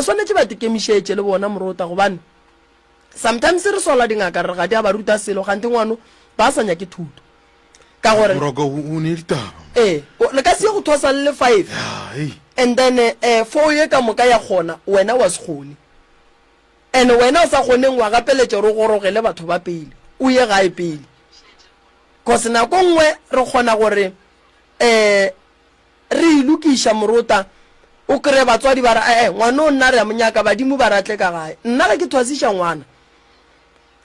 swanetse ba tikemišetše le bona morota gobane sometimes re sola dingaka re ga di a ba ruta selo gante ngwano ba sa nyake thuto ka gore le ka se go thosa le 5 and then 4 ye ka moka ya gona wena wa sekgone and wena o sa kgoneng wa gapeletša re gorogele batho ba pele o ye gae pele cause nako nngwe re kgona gore re ilukiša morota o kry batswadi ba ra ngwana o nna re ya monyaka badimo ba ratle ka gae nna ge ke thwasiša ngwana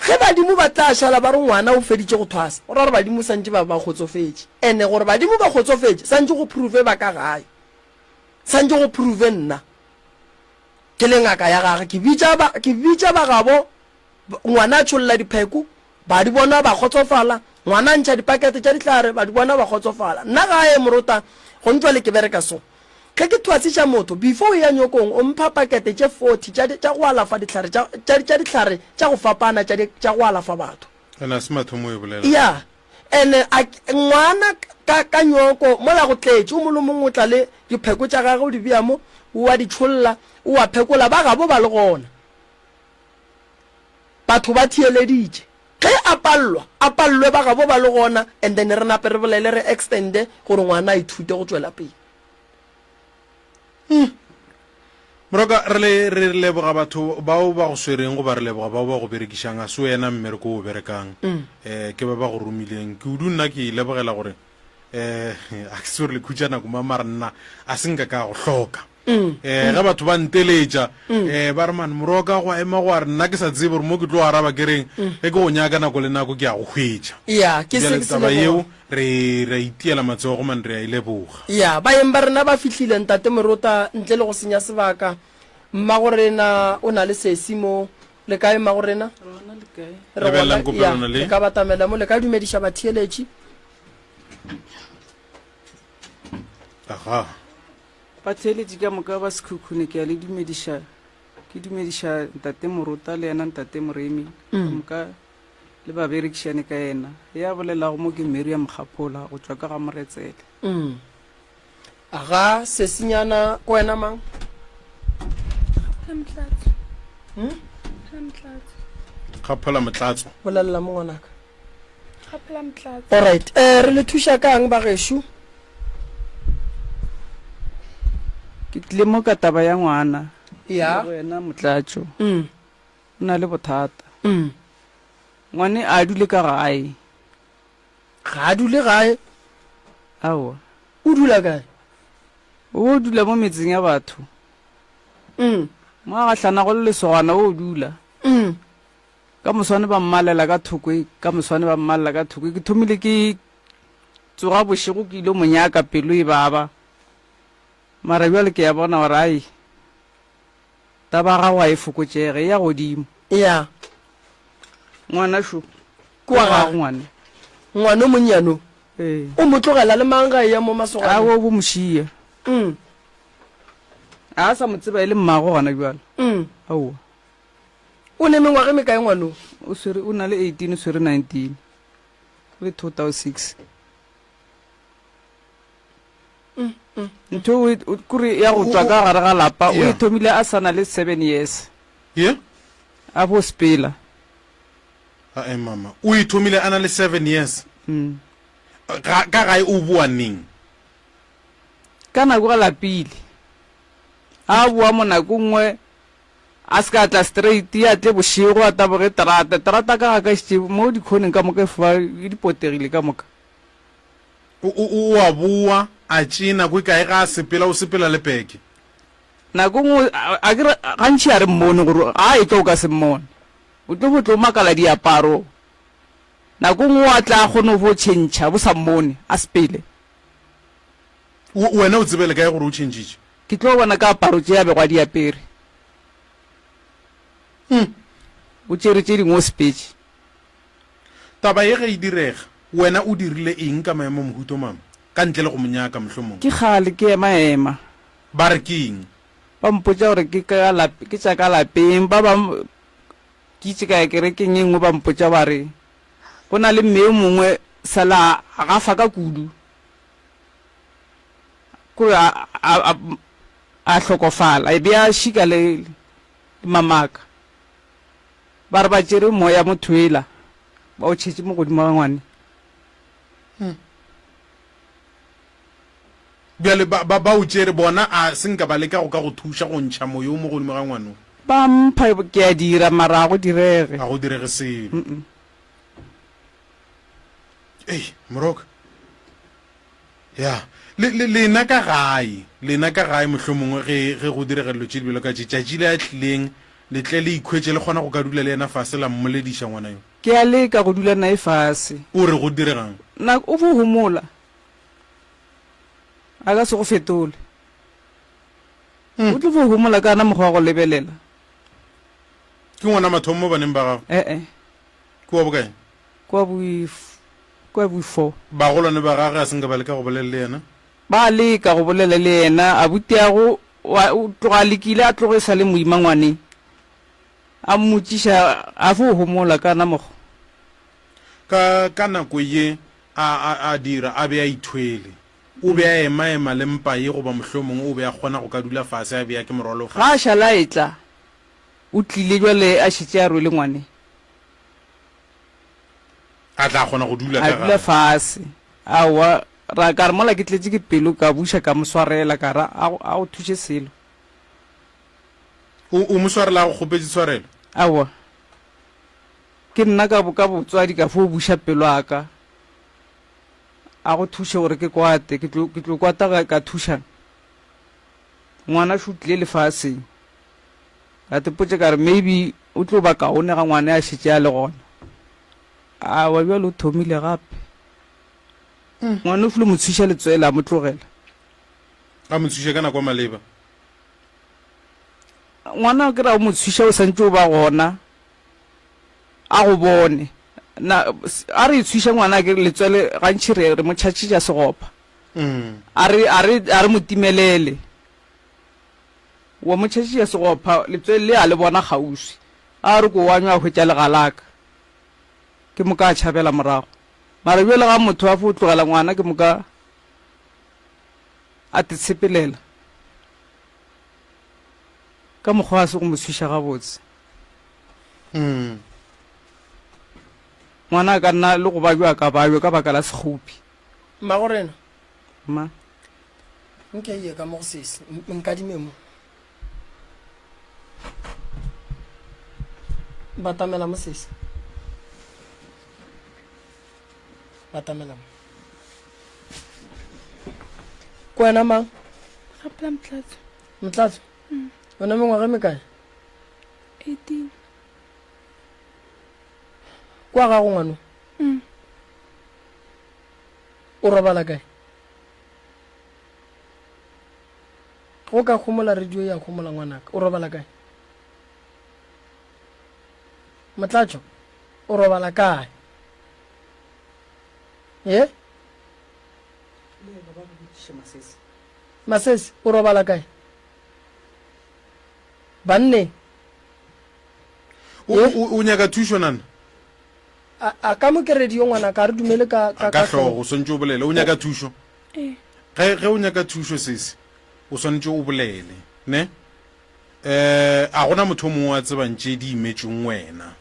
ge badimo ba tla šala ba re ngwana o feditše go thwasa o ra re badimo santse ba kgotsofetše ene gore badimo ba kgotsofetše santse go prove ba ka gae santse go prove nna ke le ngaka ya gage ke bitša ba gabo ngwana a tšholola dipheko ba di bona ba kgotsofala ngwana ntšha dipakete tša ditlhare ba di bona ba kgotsofala nna gae morota go ntwa le ke bereka so ge ke thwasiša motho before ya nyokong o mpha pakete tše 40 tša go alafa ditlhare tša ditlhare tša go fapana tša go alafa batho ya ene ngwana ka nyoko mola go tletše o molo mongwe o tla le dipheko tša gage o di beamo o wa di tšholola o wa phekola ba gabo ba le gona batho ba thieleditše ge a pallwe ba gabo ba le gona and then re nape re bolele re extende gore ngwana a ithute go tswela pele Moroka re leboga batho bao ba go swereng go ba re leboga bao ba go berekišang a se wena mmereko o berekang ke ba go romileng ke udu nna ke lebogela gore a ke se gore le khutša nako mara nna a senka ka go hloka ga batho ba nteletša ba re man Moroka go ema go a re nna ke sa tsebe gore mo ke tlo araba kereng ge ke go nyaka nako le nako ke a go hwetša taba yeo re itiela matsogo man re a ileboga ba yeng ba rena ba fihlile ntate Morota ntle le go senya sebaka mma go rena o na le sesi mo le kae mma go rena le ka batamela mo le ka dumediša batheeletši batheeletši ka moka ba sekhukhune ke a le dumediša ke dumediša ntate Morota le yena ntate Moremi ka moka le ba berekišane ka ena ya bolelago mo ke Miriam Mokgaphola go tswa ka ga Moretsele aga sesinyana ko wena mang Kgaphola Motlatso bolelela mo ngwanaka alright re le thuša kang ba gešo ke tlile mo ka taba ya ngwana ya wena Motlatso o na le bothata ngwane a dule ka gae ga a dule gae aowa o dula kae o dula mo metseng ya batho mo a gahlana go le lesogana o dula ka moswane ba mmalela ka thoko ke thomile ke tsoga bošego ke ile monyaka pelo e baba mara bjale ke ya bona gore ai taba ga wa e fokotšege ya godimo ya ngwana sho kwa ga ngwana o monnyano o mo tlogela le mang ga ya mo masogana a wo bo mošia a sa mo tseba ile mmago gana bjale aowa o ne mengwage me kae ngwano o na le 18 o swere 19 le 2006 ntho kore ya go tswa ka gare ga lapa o ithomile a sana le 7 years a bo spela mama o ithomile ana le 7 years ka gae o bua neng ka nako ga lapile a bua mo nako nngwe a ska tla straight ya tle bošego a taboge terata ka ga šitše mo dikhoneng ka moka fa di potegile ka moka o a bua a tšina kwe kae ga o sepela le peke nako nngwe gantši a re mmone gore a e tlo o ka se mmone o tlo botlo makala diaparo nako nngwe a tla kgone go tšhentšha bo sa mmone a sepele wena o tsebele kae gore o tšhentšitše ke tlo bona ka aparo tše ya begwa diapere o tšere tše dingwe o sepetše taba ye ge e direga wena o dirile eng ka maemo mohuto mama ka ntle le go monyaka mohlomong ke gale ke ema ba re ke eng ba mpotša gore ke tša ka lapeng ba ke itse ka kerekeng e nngwe ba mpotša ba re go na le mme mongwe sala a ga fa ka kudu kore a a hlokofala e be a shika le mamaka ba re ba tšere moya motho ela ba o tšhetše mo godimo ga ngwane bjale ba o tšere bona a senka ba leka go ka go thuša go ntšha moyo mo godimo ga ngwane ba mpha ke a dira mara a go direge ga go direge selo ei moroka ya lena ka gae mohlomongwe ge go diregelelo tše dibelo ka tšatši le a tlileng letle le ikhwetse le kgona go ka dula le ena fase la mmolediša ngwana yo ke a leka go dula nae fase o re go diregang o bo homola a ka se go fetole o tlo bo homola kana mokgwa wa go lebelela ke ngwana mathomo mo baneng ba gago ke wa bokae kwa boifo bagolwane ba gage a senka ba leka go bolela le yena ba leka go bolela le yena a butiago o tloga lekile a tlogo e sa le moima ngwaneng a mmotšiša a fo homola kana mokgwa ka nako ye a dira a be a ithwele o be a ema le mpa ye goba mohlomongwe o be a kgona go ka dula fase a beya ke morwalo ga a šala e tla o tlile jwale a šetse a rwele ngwane a tla kgona go dula fase awa ra ka re mola ke tletse ke pelo ka buša ka moswarela ka ra a go thuše selo o moswarela go kgopetse tshwarelo awa ke nna ka botswadi ka fo buša pelo aka a go thuše gore ke kwate ke tlo kwata ka thušang ngwana šutlile lefaseng a tepotse ka re maybe o tlo ba kaone ga ngwane a šetse a le gona a wa bjale o thomile gape ngwane o file mothuša letswele a mo tlogela a mothuša ka nako maleba ngwana ke ra o mothuša o santse o ba gona a go bone a re ithuša ngwana ke letswele gantši re mo tšhatšetša segopa a re mo timelele wa mo tšhatšetša segopa letswele le a le bona kgauswi a re ko wanywa a hwetša legalaka ke moka a tšhabela morago mara bjale ga motho a fo tlogela ngwana ke moka a tetshepelela ka mokgwa a se go mo thuša gabotse ngwana a ka nna le go bajwa ka bajwa ka baka la sekgopi magorena ma nke ye ka mo go sese nkadime mo batamela mo sese batamela mo ko wena mang Rapela Mtlatso wena mengwaga me kae 18 kwa gago ngwano o robala kae go ka kgomola radio ya kgomola ngwanaka o robala kae Mtlatso o robala kae ye Masesi o robala kae banne o nyaka thušo nana a ka mo ke radio ngwana ka re dumele ka hlogo o swantse o bolele o nyaka thušo ge o nyaka thušo sese o swantse o bolele ne a gona motho o mongwe a tsebantše di imetseng wena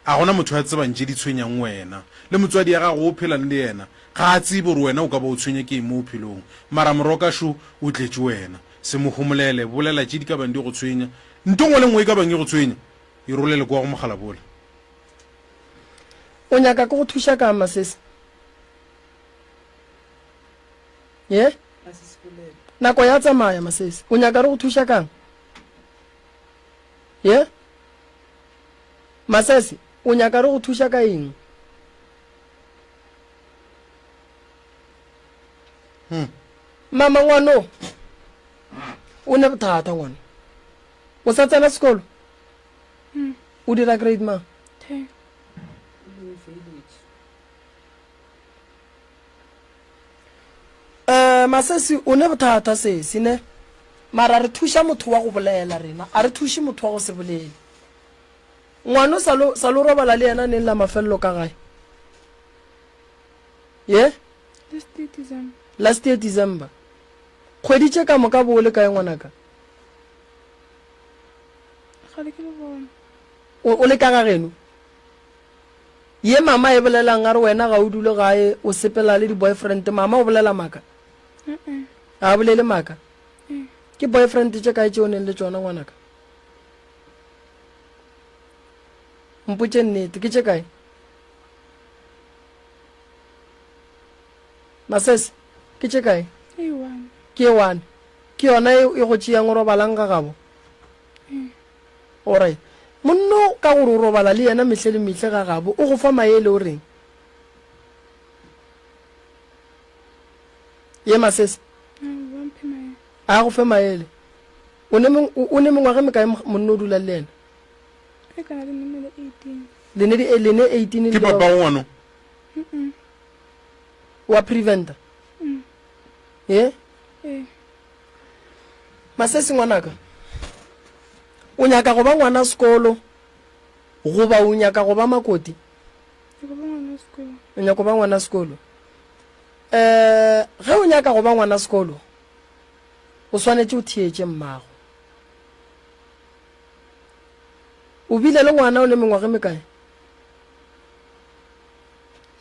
a gona motho a tsebantše di tshwenyang wena le motswadi ya gago o phelang le yena ga a tsebe gore wena o ka ba o tshwenye ke mo bophelong mara morokašo o tletse wena se mo homolele bolela tše di ka bang di go tshwenya ntongwe le nngwe e ka bang e go tshwenya e rolele kwa go mogala bola o nyaka ke go thuša ka Masesi ye nako ya tsamaya Masesi o nyaka re go thuša kang ye Masesi o nyaka re go thuša ka eng mama ngwano o ne bothata ngwana o sa tsena sekolo o dira grade ma Masesi o ne bothata sese ne mara re thuša motho wa go bolela rena a re thuše motho wa go se bolele ngwana sa lo robala le yena neng la mafelelo ka gae ye last year December kgwedi tše ka moka bo le kae ngwanaka Kgale ke le bona. o le ka ga geno ye mama e bolelang a re wena ga o dule gae o sepela le di-boyfriend mama o bolela maka a bolele maka ke boyfriend tše kae tše o neng le tšona ngwanaka mpotše nnete ke tše kae Masese ke tše kae E1. ke one ke yona e go tšeang o robalang ka gabo alright monno ka gore o robala le yena mehle le mehle ga gabo o go fa maele o reng ye Masese Ba mphe maele. a go fe maele o ne mengwaga me kae monno o dula le ena E kana le numele 18. lene 18 ke papa ngwano wa preventer ye Masese ngwanaka o nyaka go ba ngwana sekolo goba o nyaka go ba makoti Ke go ba ngwana sekolo. o nyaka go ba ngwana sekolo ge o nyaka go ba ngwana sekolo o swanetse o thietše mmago o bile le ngwana o le mengwage mekae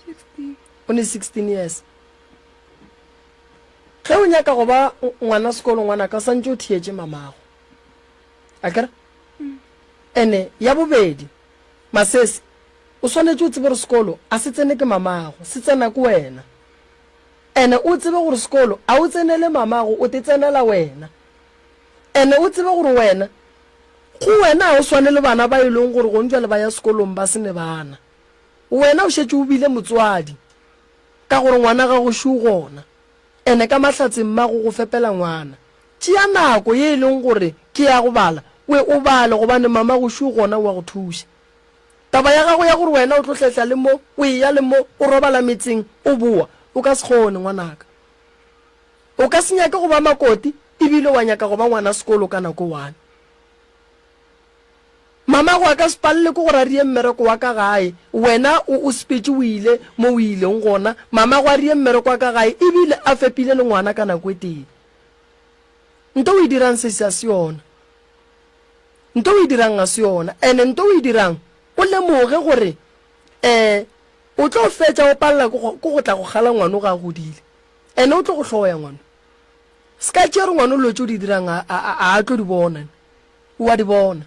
16. o ne 16 years ge o nyaka go ba ngwana sekolo ngwana ka santse o thietše mamago a kere ene ya bobedi Masese o swanetse o tsebe gore sekolo a se tsene ke mamago se tsena ke wena ene o tsebe gore sekolo a o tsenele mamago o te tsenela wena ene o tsebe gore wena go wena a o swane le bana ba e leng gore go ntse le ba ya sekolong ba sene bana wena o šetse o bile motswadi ka gore ngwana ga go shu gona ene ka mahlatse mmago go fepela ngwana tšea nako ye e leng gore ke ya go bala we o bale gobane mama go shu gona wa go thuša taba ya gago ya gore wena o tlotletla le mo o eya le mo o robala metseng o boa o ka se kgone ngwanaka o ka se nyake go ba makoti ebile wa nyaka go ba ngwana sekolo ka nako one mama go a ka se palele ko gore a rie mmereko wa ka gae wena o sepetse o ile mo o ileng gona mama go a rie mmereko wa ka gae ebile a fepile le ngwana ka nako e teng nto o e dirang se se a se yona nto o e dirang a se yona ene nto o e dirang o lemoge gore o tlo fetša o palela ko go tla go gala ngwana ga godile ene o tlo go hloya ngwana se ka tšere ngwana o lotse o di dirang a tlo di bona wa di bona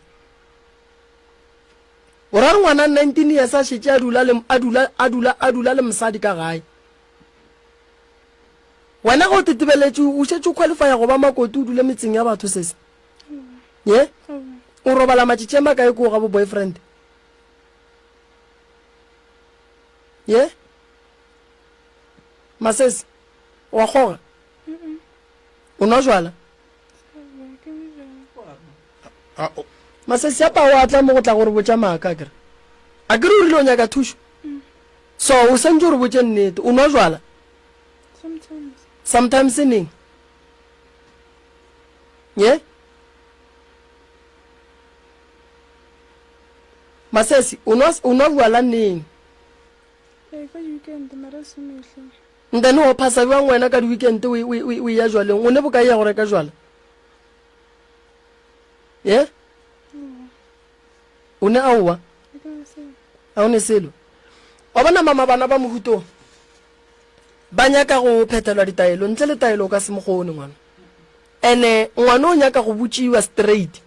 o ra re ngwana 19 years a šetse a dula le mosadi ka gae wena go tetebeletse o šetse o qualifya go ba makoti o dule metseng ya batho sese ye o robala matšatši a makae ko ga bo boyfriend ye Masese wa kgoga o nwa jwala Masese ya pa o atla mo go tla gore botša maaka kere a kere o rile o nyaka thušo so o sentse gore botše nnete o nwa jwala sometimes neng ye Masese o nwa jwala neng Ka weekend mara se mehle. then o phasa bjang wena ka di-weekend o ya jwaleng o ne bokae ya go reka jwala ye o ne aowa a o ne selo wa bona mama bana ba mohutong ba nyaka go phethelwa ditaelo ntle le taelo o ka se mogone ngwana ene ngwana o nyaka go botšiwa straight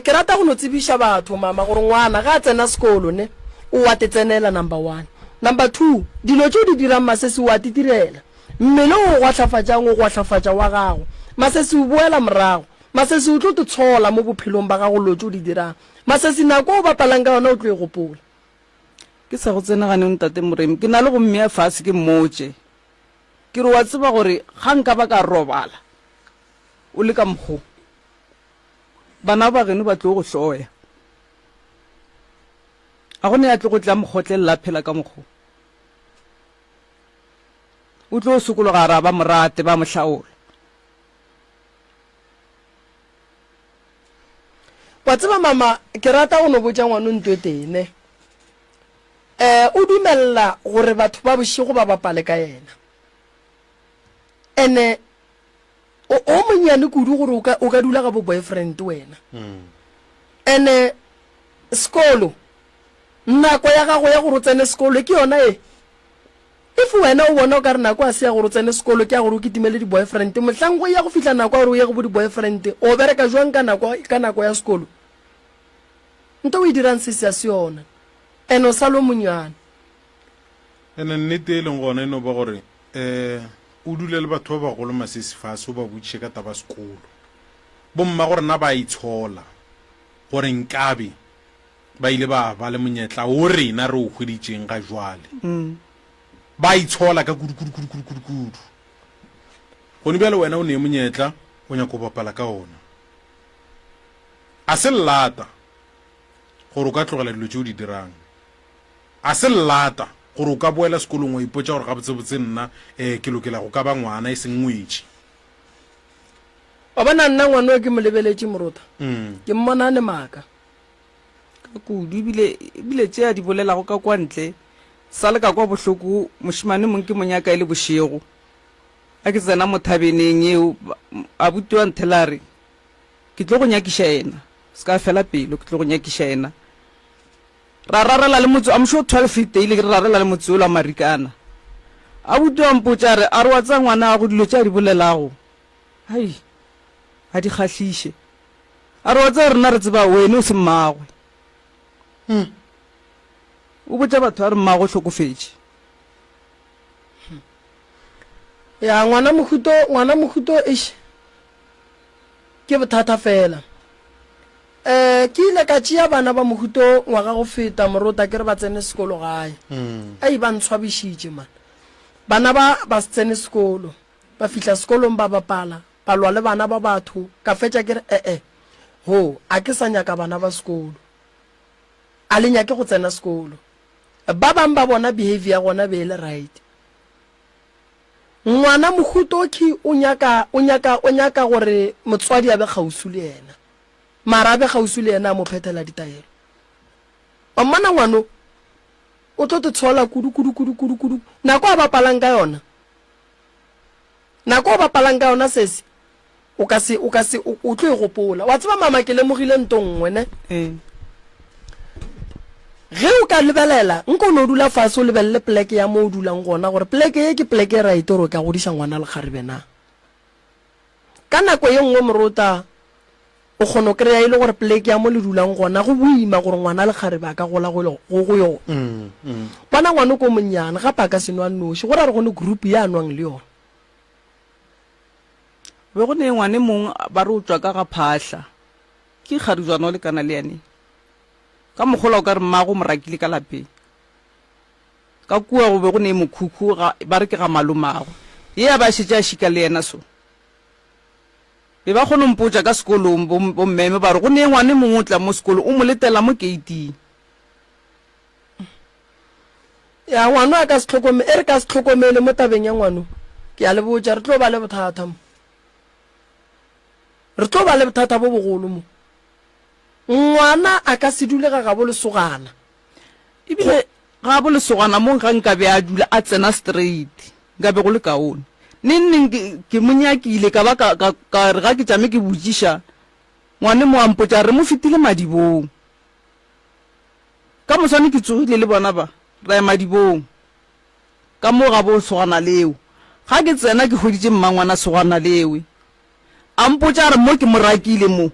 ke rata go no tsebiša batho mama gore ngwana ga a tsena sekolo ne o wa te tsenela number 1 number 2 dilo tšeo di dirang Masese wa te direla mmele o gwahlafatša wa gago Masese o boela morago Masese o tlo te tshola mo bophelong ba gago lo tšeo di dirang Masese nako o bapalang ka yona o tlo e gopola ke sa go tsenagane ntate Moremi ke na le go mmea fase ke mmotse ke re wa tseba gore ga nka ba ka robala o le ka mokgo bana ba geno ba tlo go hloya a go ne ya tlo go tla mokgotlelela phela ka mokgo o tlo sokologa ra ba morate ba mohlaola wa tseba mama ke rata go no botša ngwana ntwe tene o dumelela gore batho ba bošego ba bapale ka yena ene o monyane kudu gore o ka dula ka bo boyfriend wena ene sekolo nako ya gago ya gore o tsene sekolo ke yona e if wena o bona o ka re nako a se ya gore o tsene sekolo ke ya gore o kitimele di-boyfriend mohlang go ya go fitlha nako ya gore o ye go bo di-boyfriend o bereka jwang ka nako ya sekolo nto o e dirang se se ya se yona ene o salo monyane ene nnete e leng gona e no ba gore o dule le batho ba bagolo masisi fase o ba botše ka taba sekolo bomma gore na ba itshola gore nkabe ba ile ba le monyetla o rena re o hweditšeng ga jwale ba itshola ka kudu gone bjale wena o ne monyetla o nyaka go bapala ka ona a se llata gore o ka tlogela dilo tse o di dirang a se llata gore o ka boela sekolong wa ipotsa gore ga botsebotse nna ke lokela go ka ba ngwana e seng ngwetši wa bona nna ngwana o ke mo lebeletše morota ke mmona ne maaka ka kudu ebile tše a di bolelago ka kwa ntle sa le ka kwa bohloko mošimane mong ke monyaka e le bošego a ke tsena mo thabeneng eo a butiwa nthelare ke tlo go nyakiša ena se ka fela pelo ke tlo go nyakiša ena ra rarela le motse a mošo 12 ile ke rarela le motse o la marikana a butiwa mpotša re a re wa tsa ngwana go dilo tše a di bolelago hai a di kgahliše a re wa tsa rena re tseba wene o se mmagwe o botša batho a re mmago hlokofetše ya ngwana mohuto ke bothata fela ke ile ka tšea bana ba mohuto ngwaga go feta morota ke re ba tsene sekolo gae a ba ntshwabišitše man bana ba se tsene sekolo ba fihla sekolong ba bapala ba lwa le bana ba batho ka fetša ke re ho a ke sa nyaka bana ba sekolo a le nyake go tsena sekolo ba bang ba bona behavior gona be le right ngwana mohuto ke o nyaka gore motswadi a be gausu le yena mara a be gausu le yena a mo phethela ditaelo o mmana ngwano o tlo te tshola kudu nako a bapalang ka yona sesi o tlo e gopola wa tseba mama ke lemogile ntongwe ne ge o ka lebelela nko no dula fase o lebelele pleke ya mo o dulang gona gore pleke ye ke pleke right gore o ka godiša ngwana le kgarebe na ka nako ye nngwe morota o kgona o kry-a ile gore pleke ya mo le dulang gona go boima gore ngwana le kgarebe a ka gola go yona bona ngwana ko monnyane gape a ka senwa noši gore a re gone group ya anwang le yona be go ne ngwane mongwe ba re o tswa ka ga phahla ke kgarijwana o le kana le yane ka mogola o ka re mmago mo rakile ka lapeng ka kua go be go ne mokhukhu ba re ke ga malomago ye a ba šetše a šika le yena so be ba kgone mpotša ka sekolong bommeme ba re go ne ngwane mongwe o tla mo sekolo o mo letela mo geiting ya ngwano a ka se tlhokomele e re ka se tlhokomele mo tabeng ya ngwano ke a le botša re tlo ba le bothata bo bogolo mo ngwana a ka se dulega ga bo lesogana ebile ga bo lesogana mo ga nka be a dula a tsena straight nka be go le kaone neng ke monyakile ka ba ka re ga ke tšame ke botšiša ngwane mo ampotša re mo fetile madibong ka moswane ke tsogile le bona ba ra ya madibong ka mo ga bo sogana leo ga ke tsena ke hweditše mmangwana sogana lewe a mpotša re mo ke morakile mo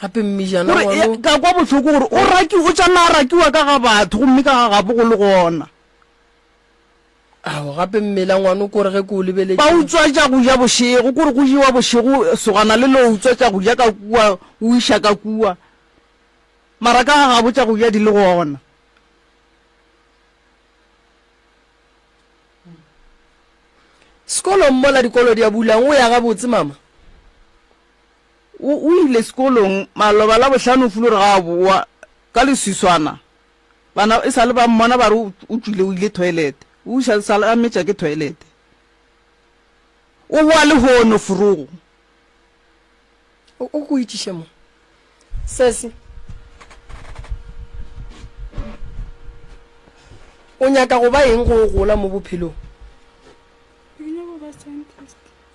gape mmijana ka kwa bohloko gore o tšana a rakiwa ka ga batho gomme ka ga gapo go le gona ao gape mmela ngwane kore ge ke o lebeletse ba utswa tša go ja bošego kore go jewa bošego sogana le lo utswa tša go ja ka kua o iša ka kua mara ka ga gabo tša go ja di le gona sekolong mola dikolo di a bulang o ya ga botse mama o ile sekolong maloba la bohlano fulo re ga boa ka leswiswana bana e sa le ba mmona ba re o tswile o ile toilet o sa le a metša ke toilet o boa le hono furugo o go itšiše mo sesi o nyaka go ba eng go gola mo bophelong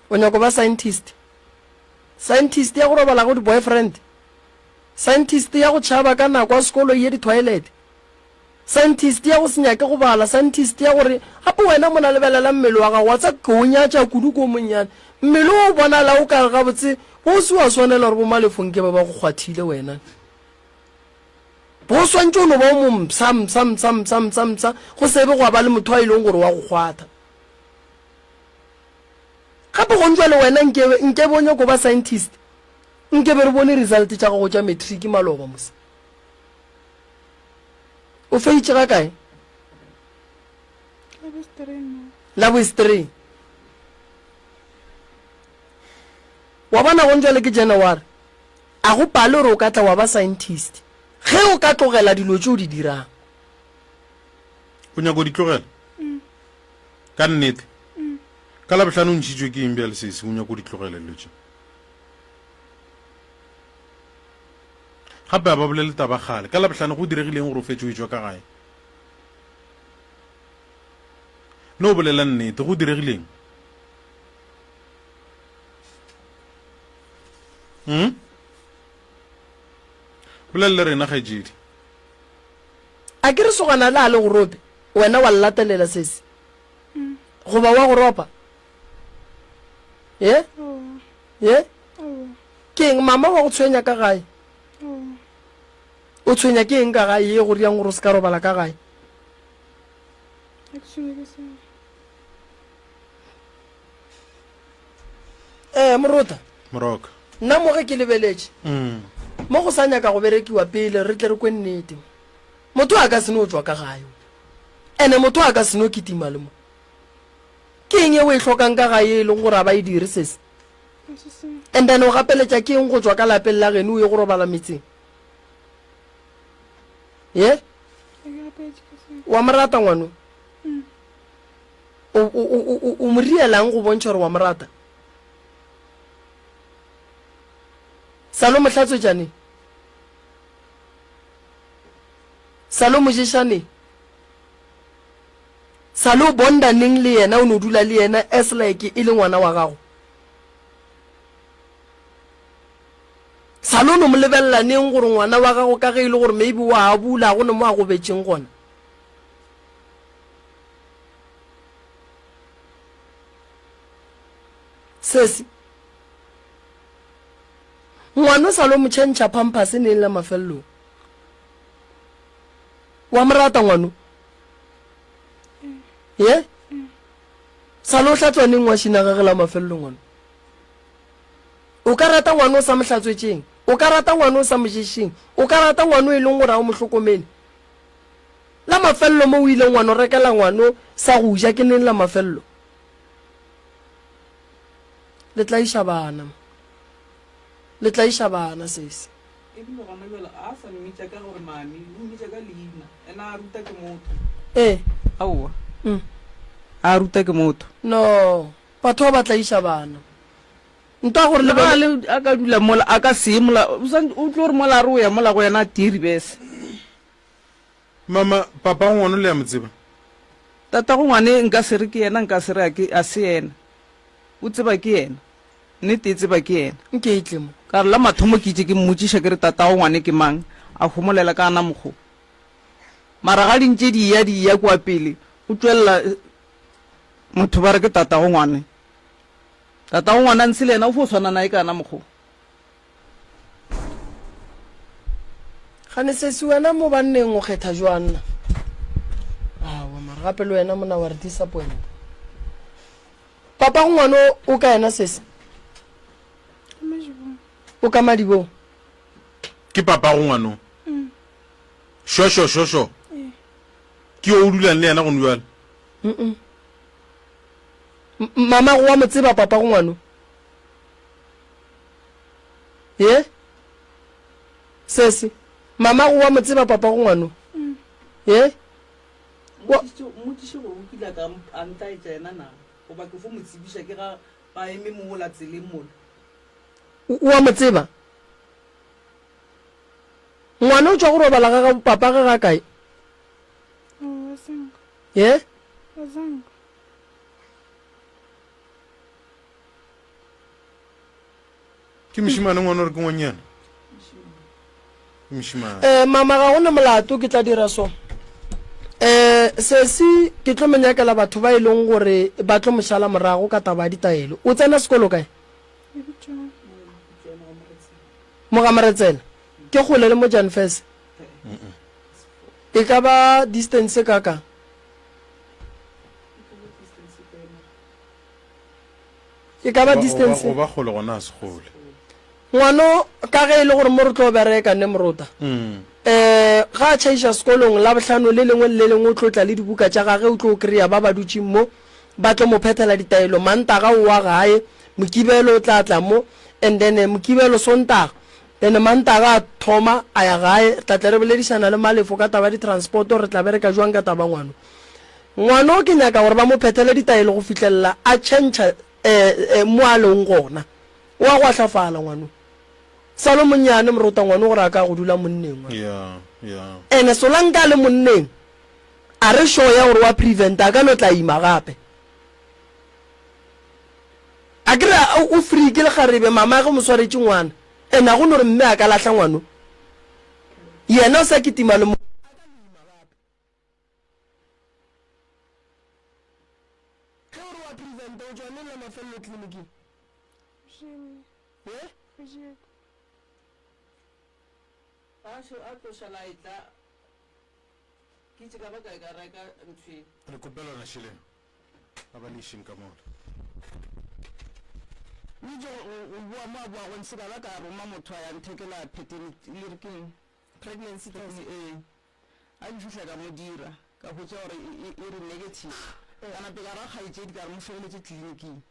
o nyaka go ba scientist ya go robala go di-boyfriend scientist ya go tšhaba ka nako a sekolo ye di-toilet, scientist ya go senyake go bala, scientist ya gore gape wena mo na lebelela mmele wa gago wa tsa koonyatša kudu ko monnyane mmele o bonala o kare gabotse bo se wa swanela gore bo malefong ke ba ba go kgwathile wena bo swantse o no ba o momsamsamsamsamsamsa go sebe go ba le motho a ileng gore wa go kgwatha gape go ntšwa le wena nke bonye ko ba scientist nke be re bone result tša gago tša matric maloba mose o feitše ga kae la bo-3 wa bona go ntšwa le ke January a go pale gore o ka tla wa ba scientist ge o ka tlogela dilo tše o di dirang o nyako di tlogela ka nnete ka labohlano o ntšhitšwe ke eng bjale sese o nyako di tlogela dilo tše gape a ba bolele taba gale ka labohlano go diregileng gore o fetse o etswa ka gae no o bolela nnete go diregileng bolelele rena kgaetsedi a ke re sogana le a le go rope wena wa latelela sese goba wa go ropa ye ke eng mama wa go tshwenya ka gae o tshwenya ke eng ka gae ye go riang gore o se ka robala ka gae morota moroka nna mo ge ke lebeletše mo go sa nyaka go berekiwa pele re tle re kwe nnete motho a ka se no tswa ka gae ene motho a ka se no kitima le mo ke eng e o e tlhokang ka gae e leng gore a ba e dire sese and then o gapeletša ke eng go tswa ka lapeng la geno o ye go robala metseng ye wa morata ngwano o mo rielang go bontšha gore wa morata salo mohlatswetšane salo moješaneng salo bondaneng le yena o no dula le yena as like e le ngwana wa gago salo no mo lebelela-neng gore ngwana wa gago ka ge e le gore maybe wa a bula go ne mo a go betšeng gona sese ngwana salo mo tšhentšha pampers neng la mafelelong wa morata ngwano ye salo o hlatswaneng wa šinagage la mafelelong ngwana o ka rata ngwana o sa mohlatswetšeng o ka rata ngwana o sa moješeng o ka rata ngwana o e leng gore a o motlhokomele la mafelelo mo o ile ngwana o rekela ngwana sa go ja ke neng la mafelelo le tla iša bana le tla iša bana sese aowa a ruta ke motho no batho ba batla iša bana nto a gore le a ka dula mola a ka se mola o tlo gore mola re o ya mola go yana a tiri bese mama papa ngwana le ya motseba tata go ngwane nka se re ke yena nka se re a se yena o tseba ke yena nnete e tseba ke yena nke itle mo ka re la mathomo ke itse ke mmotšiša ke re tata go ngwane ke mang a homolela ka ana mokgo mara ga dintše di ya kwa pele o tswelela motho ba re ke tata go ngwane ntse le ena o fo o tshwana nae ka ana mokgo gane sese wena mo banneng o kgetha jwanna awa mara gape le wena mona wa re disappoint papa go ngwane o ka ena sese o ka madibong ke papa go ngwano shosho ke o dulang le yena go nwala mama go wa mo tseba papa go ngwano ye sese mama go wa mo tseba papa go ngwano ye motšiše go okila ka a ntlaetša ena na goba ke fo mo tsebiša ke ga ba eme mogola tseleng mola wa mo tseba ngwana o tswa go robala ga papa ga kae ye ke mošimane ngwana gore ke ngwanyana moshimane mama ga gona molato ke tla dira so sesi ke tlo menyakela batho ba e leng gore ba tlo mošala morago ka taba ya ditaelo o tsena sekolo kae mo Gamaretsela ke gole le mo Janfes e ka ba distance kaka e ka ba distance o ba gole gona a segole ngwano ka ge e le gore mo re tlo bereka ne morota ga a chaisa sekolong la botlhano le lengwe le lengwe o tlotla le dibuka tša gage o tlo o kry-a ba ba dutse mo ba tlo mo phethela ditaelo mantaga o wa gae mokibelo o tla tla mo and then mokibelo sontaga then mantaga a thoma a ya gae tla tla re boledisana le malefo ka taba di-transporto re tla bereka jwang ka taba ngwano o ke nyaka gore ba mo phethele ditaelo go fitlhelela a change mo a leng gona o a go atlhafala ngwano salo monnyane morota ngwane gore a ka go dula monneng ene solanka le monneng a re sure ya gore wa prevent a ka no tla ima gape a kry-a o free ke le garebe mama ge mo swaretse ngwana ene a go no re mme a ka latlha ngwano yena o sa ketima le re kopelana šheleng a ba lešeng ka mola Nijo o bua mo a bua go ntse ba ka roma motho a yang thekela phetheng pregnancy test a ntshutla ka mo dira ka go tsa gore e re negative kana pe ka ra khaitse di ka mo feletse tleliniking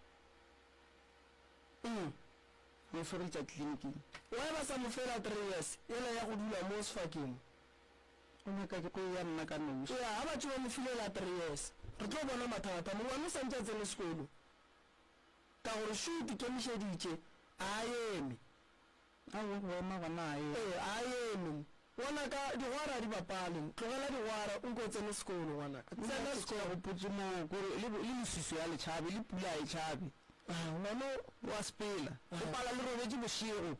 mo feletse tleliniking wa ba sa mo fela 3 years ela ya go dula mo sefakeng o nyaka ke go ya nna ka nouso ya ha ba tšwa mo filela 3 years re tlo bona mathata mo wa mo santse tsene sekolo ka gore shoot ke misheditše a eme a go bona gona a eme wona ka digwara di bapale tlogela digwara o go tsene sekolo ngwana ka tsena sekolo go putse mo gore le mosiso ya letshabe le pula e tshabe ngwana wa spela o pala le robetse bošego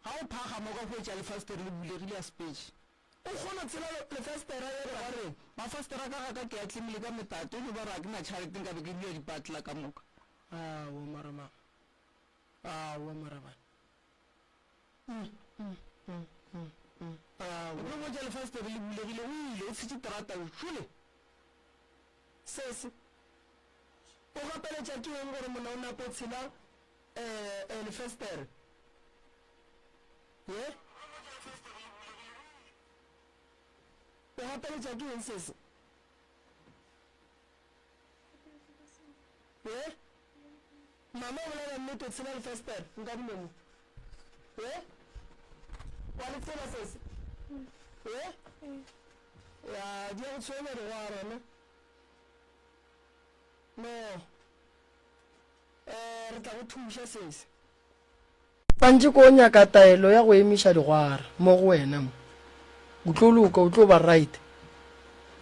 ga o phaga mo ka go tša lefastere le bulegile ya speech o kgona tsela lefastera ye gore mafastera ka ga ka ke a tlemile ka metate o ne ba re a ke na tšhalete nka be ke dula dipatla ka moka wo marama wo marama o go tša lefastere le bulegile o ile o fitse terata o šole sese o gapeletša ke eng gore mona o napo tshela lefastere ye o gapeletša ke eng sese ye mama o bolela nnete o tshela lefastere nka dimemo ye wa le tsela sese ye ya di go tshwenya digwara no re tla go thuša sese pantse ko o nyaka taelo ya go emiša digwara mo go wena mo o tlo loka o tlo ba right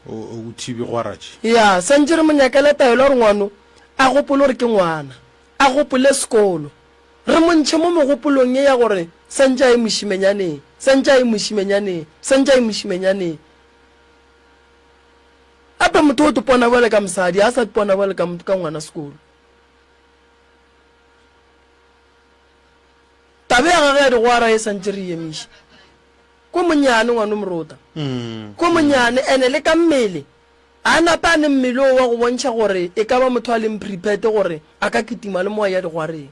o thibi gwaratše ya santse re monyakele taelo gore ngwano a gopole gore ke ngwana a gopole sekolo re montšhe mo mogopolong e ya gore santse a e mošimenyaneng santse a e mošimenyaneng santse a e mošimenyaneng ape motho o topona bole ka mosadi a sa topona bole ka ngwana sekolo tabe ya gage ya digwara e santse re emiša ko monyane ngwana morota ko monyane ene le ka mmele a napa a ne mmele o wa go bontšha gore e ka ba motho a leng prepared gore a ka ketima le moa ya digwareng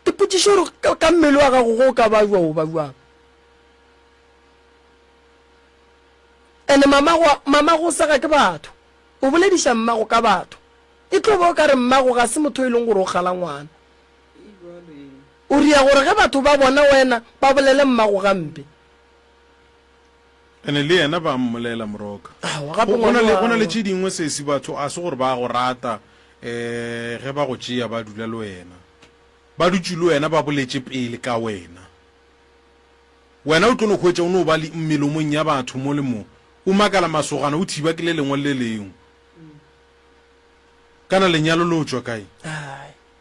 dipotšišo gore ka mmele wa gago go ka ba jwa o ba jwang ene mama go sega ke batho o bolediša mmago ka batho e tlo bo o ka re mmago ga se motho e leng gore o gala ngwana o ria gore ge batho ba bona wena ba bolele mmago gampe ene le yena ba mmolela moroka go na le tše dingwe sesi batho a se gore ba go rata ge ba go tšea ba dula le wena ba dutse le wena ba boletše pele ka wena o tlo no kgwetša o ne o ba le mmelomong ya batho mo le mo o makala masogana o thiba ke le lengwe le lengwe kana lenyalo le o tswa kae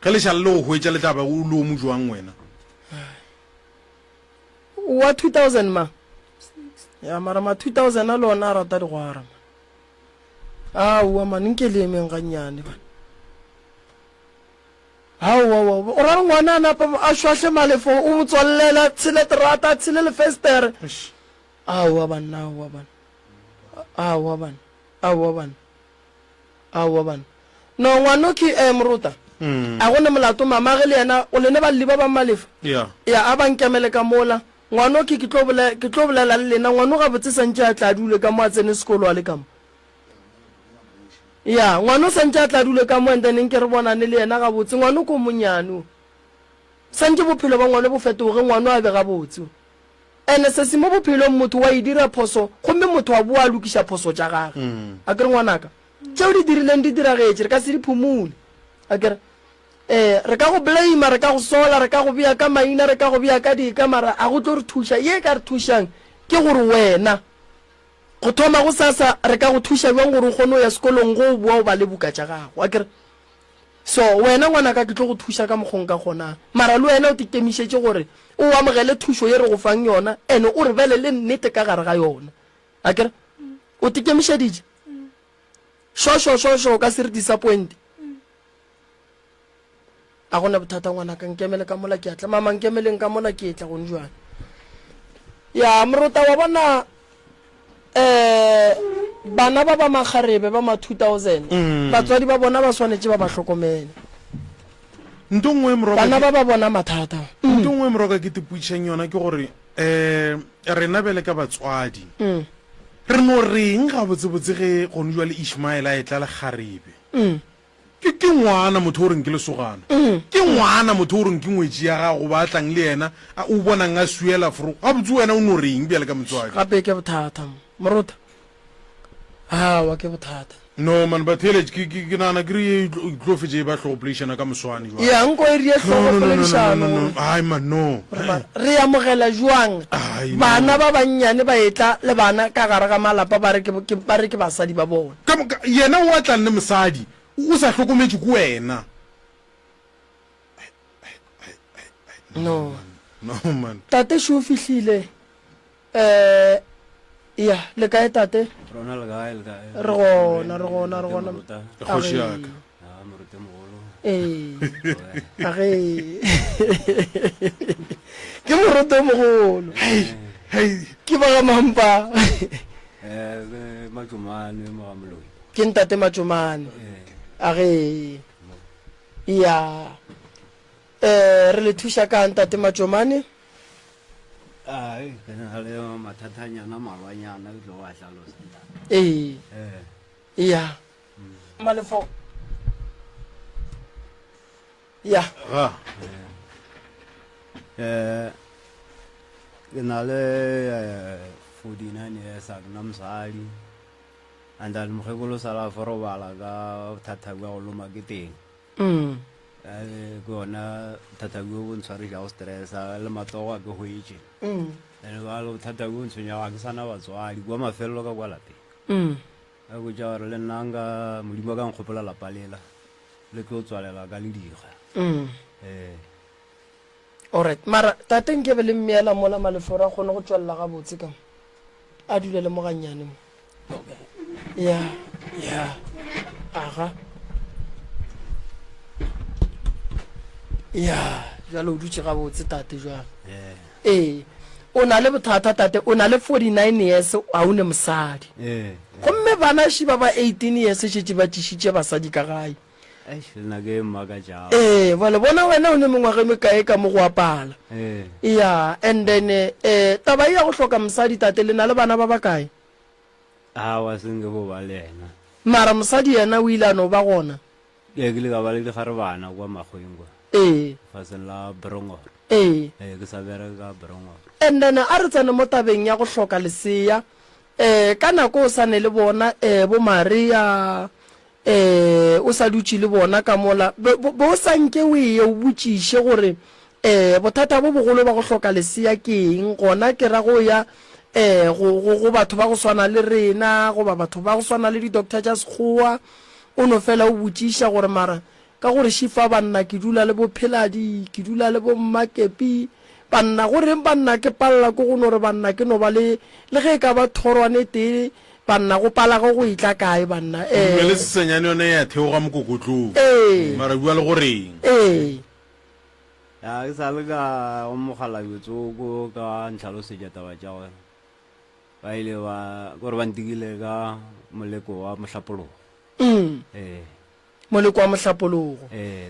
ge le šala le go hwetša le taba o le o mo jwang wena wa 2000 ma ya mara ma 2000 a lona a rata digwara aowa mane nke le emeng gannyane bana aowa o ra re ngwana a napa a šwahle malefo o botswallela tshele terata tshele lefestere aowa banna aowa bana no ngwano ke moruta a gone molato mamage le yena o lene ba liba ba malefa ya a ba nkemele ka mola ngwano ke tlo bolela le lena ngwano ga botse santse a tla dule ka mo a tsene sekolo a le ka mo ya ngwano santse a tla dule ka mo enteneng ke re bonane le yena ga botse ngwano ko monyano santse bophelo ba ngwano bo fetoge ngwano a be ga botse ene se se mo bophelong motho wa e dira phoso gomme motho wa boa lokisha phoso tša gage a kere ngwanaka tšeo di dirileng di diragetse re ka se di phumule a kere re ka go blame re ka go sola re ka go bea ka maina re ka go bea ka dika mara a go tlo re thuša ye ka re thušang ke gore wena go thoma go sasa re ka go thuša bjang gore o kgone o ya sekolong go boa o ba le buka tša gago a kere so wena ngwana ka ke tlo go thuša ka mokgong ka kgonang mara le wena o tikemišetse gore o amogele thušo ye re go fang yona ene o re bele le nnete ka gare ga yona a kere o tikemišeditše šošo ka se re disappoint a gona bothata ngwana ka nkemele ka mola ke atla mama nkemeleng ka mola ke etla gone jwane ya moruta wa bona bana ba ba makgarebe ba ma 2000 batswadi ba bona ba swanetse ba ba hlokomele bana ba ba bona mathata ntongwe moroka ke tipuitšeng yona ke gore rena bele ka batswadi re no reng ga botsebotse ge gone jwa le Ishmael a etla le kgarebe ke ngwana motho o reng ke lesogana ke ngwana motho o reng ke ngwetši ya gago ba tlang le yena o bonang a suela foro ga botse wena o no reng bjale ka motswadi gape ke bothata moruta wa ke bothata no man but hele ke nana ke re tlo fetse ba tlhoplation ka moswane jwa ya nko e rie tlhoplation ai man no re amogela jwang bana ba bannyane ba etla le bana ka gare ga malapa ba re ke basadi ba bona yena o atla nne mosadi o sa hlokometse ku wena no man tate sho fihlile ya le kae tate rona le kae re gona kgoši yaka moruta mogolo age ke moruta mogolo ke ba ga mampa matsomane mogamoloi ke ntate matsomane age ya re le thuša ka ntate matsomane ai ke na le mathatanyana malwanyana ke tlo wa hlalosa ya malefo ya ke na le 49 years a na mosadi and then mogekolo sala for robala ka thathawa go loma ke teng ke ona thathawa o ntshware ja o stress le matogo a ke go itse ene ba lo thathawa o ntshwenya ga ke sana batswadi kwa mafelelo ka kwa lapeng a go ja re le nanga modimo ka nkgopola lapalela le ke o tswalela ka le diga alright mara tateng ke be le mmeela mola malefora a kgone go tswalela ga botse ka a dule le moganyane mo ya aga ya jalo o dutse ga botse tate jwang o na le bothata tate o na le 49 years a o ne mosadi gomme bana shi ba ba 18 years šetse ba tišitše basadi ka gae bale bona wena o ne mengwaga mekae ka mo go apala ya and then taba ya go hloka mosadi tate le na le bana ba bakae wa senge bo ba le ena mara mosadi yena o ile a no ba gona ke le ka ba le digare bana kwa magweng kwa faseng la Brongor ke sa bereka Brongor and then a re tsene mo tabeng ya go hloka lesea ka nako o sa ne le bona bo Maria o sa dutse le bona ka mola bo sa nke o ye o botšiše gore bothata bo bogolo ba go hloka lesea ke eng gona ke ra go ya go batho ba go swana le rena go ba batho ba go swana le di-doctor tša sekgowa o no fela o botšiša gore mara ka gore šifa banna ke dula le bo Pheladi ke dula le bo Mmakepi banna goreng banna ke palela ko go no re banna ke no ba le ge ka ba thorwane tee banna go pala go itla kae banna le sesenyane yone ya theoga mokokotlong mara bua le goreng ya ke sa le ka go mogala yotsoko ka ntlhalosetša taba tša gore ba ile ba gore ba ntikile ka moleko wa mohlapologo moleko wa mohlapologo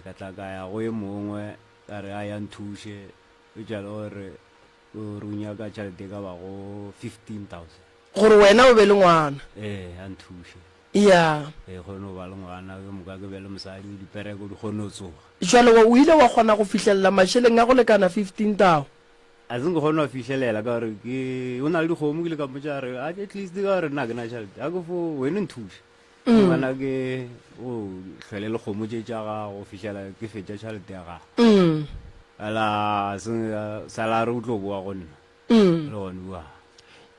ka tla ka ya go e mongwe ka re a ya nthuše o jale gore o runya ka tšhelete ka bago 15,000 gore wena o be le ngwana a nthuše ya kgone go ba le ngwana ke moka ke be le mosadi dipereko di kgone go tsoga jalo o ile wa kgona go fitlhelela mašheleng a go lekana 15,000 a seng ke kgone go fitlhelela ka gore o na le dikgomo ke le ka motša re at least ka gore nna ke na tšhelete a ke fo wene nthuše mana ke o tlhwele le kgomo tše tša gago fitlhela ke fetša tšhelete ya gago ala salare o tlo boa go nna le gone bua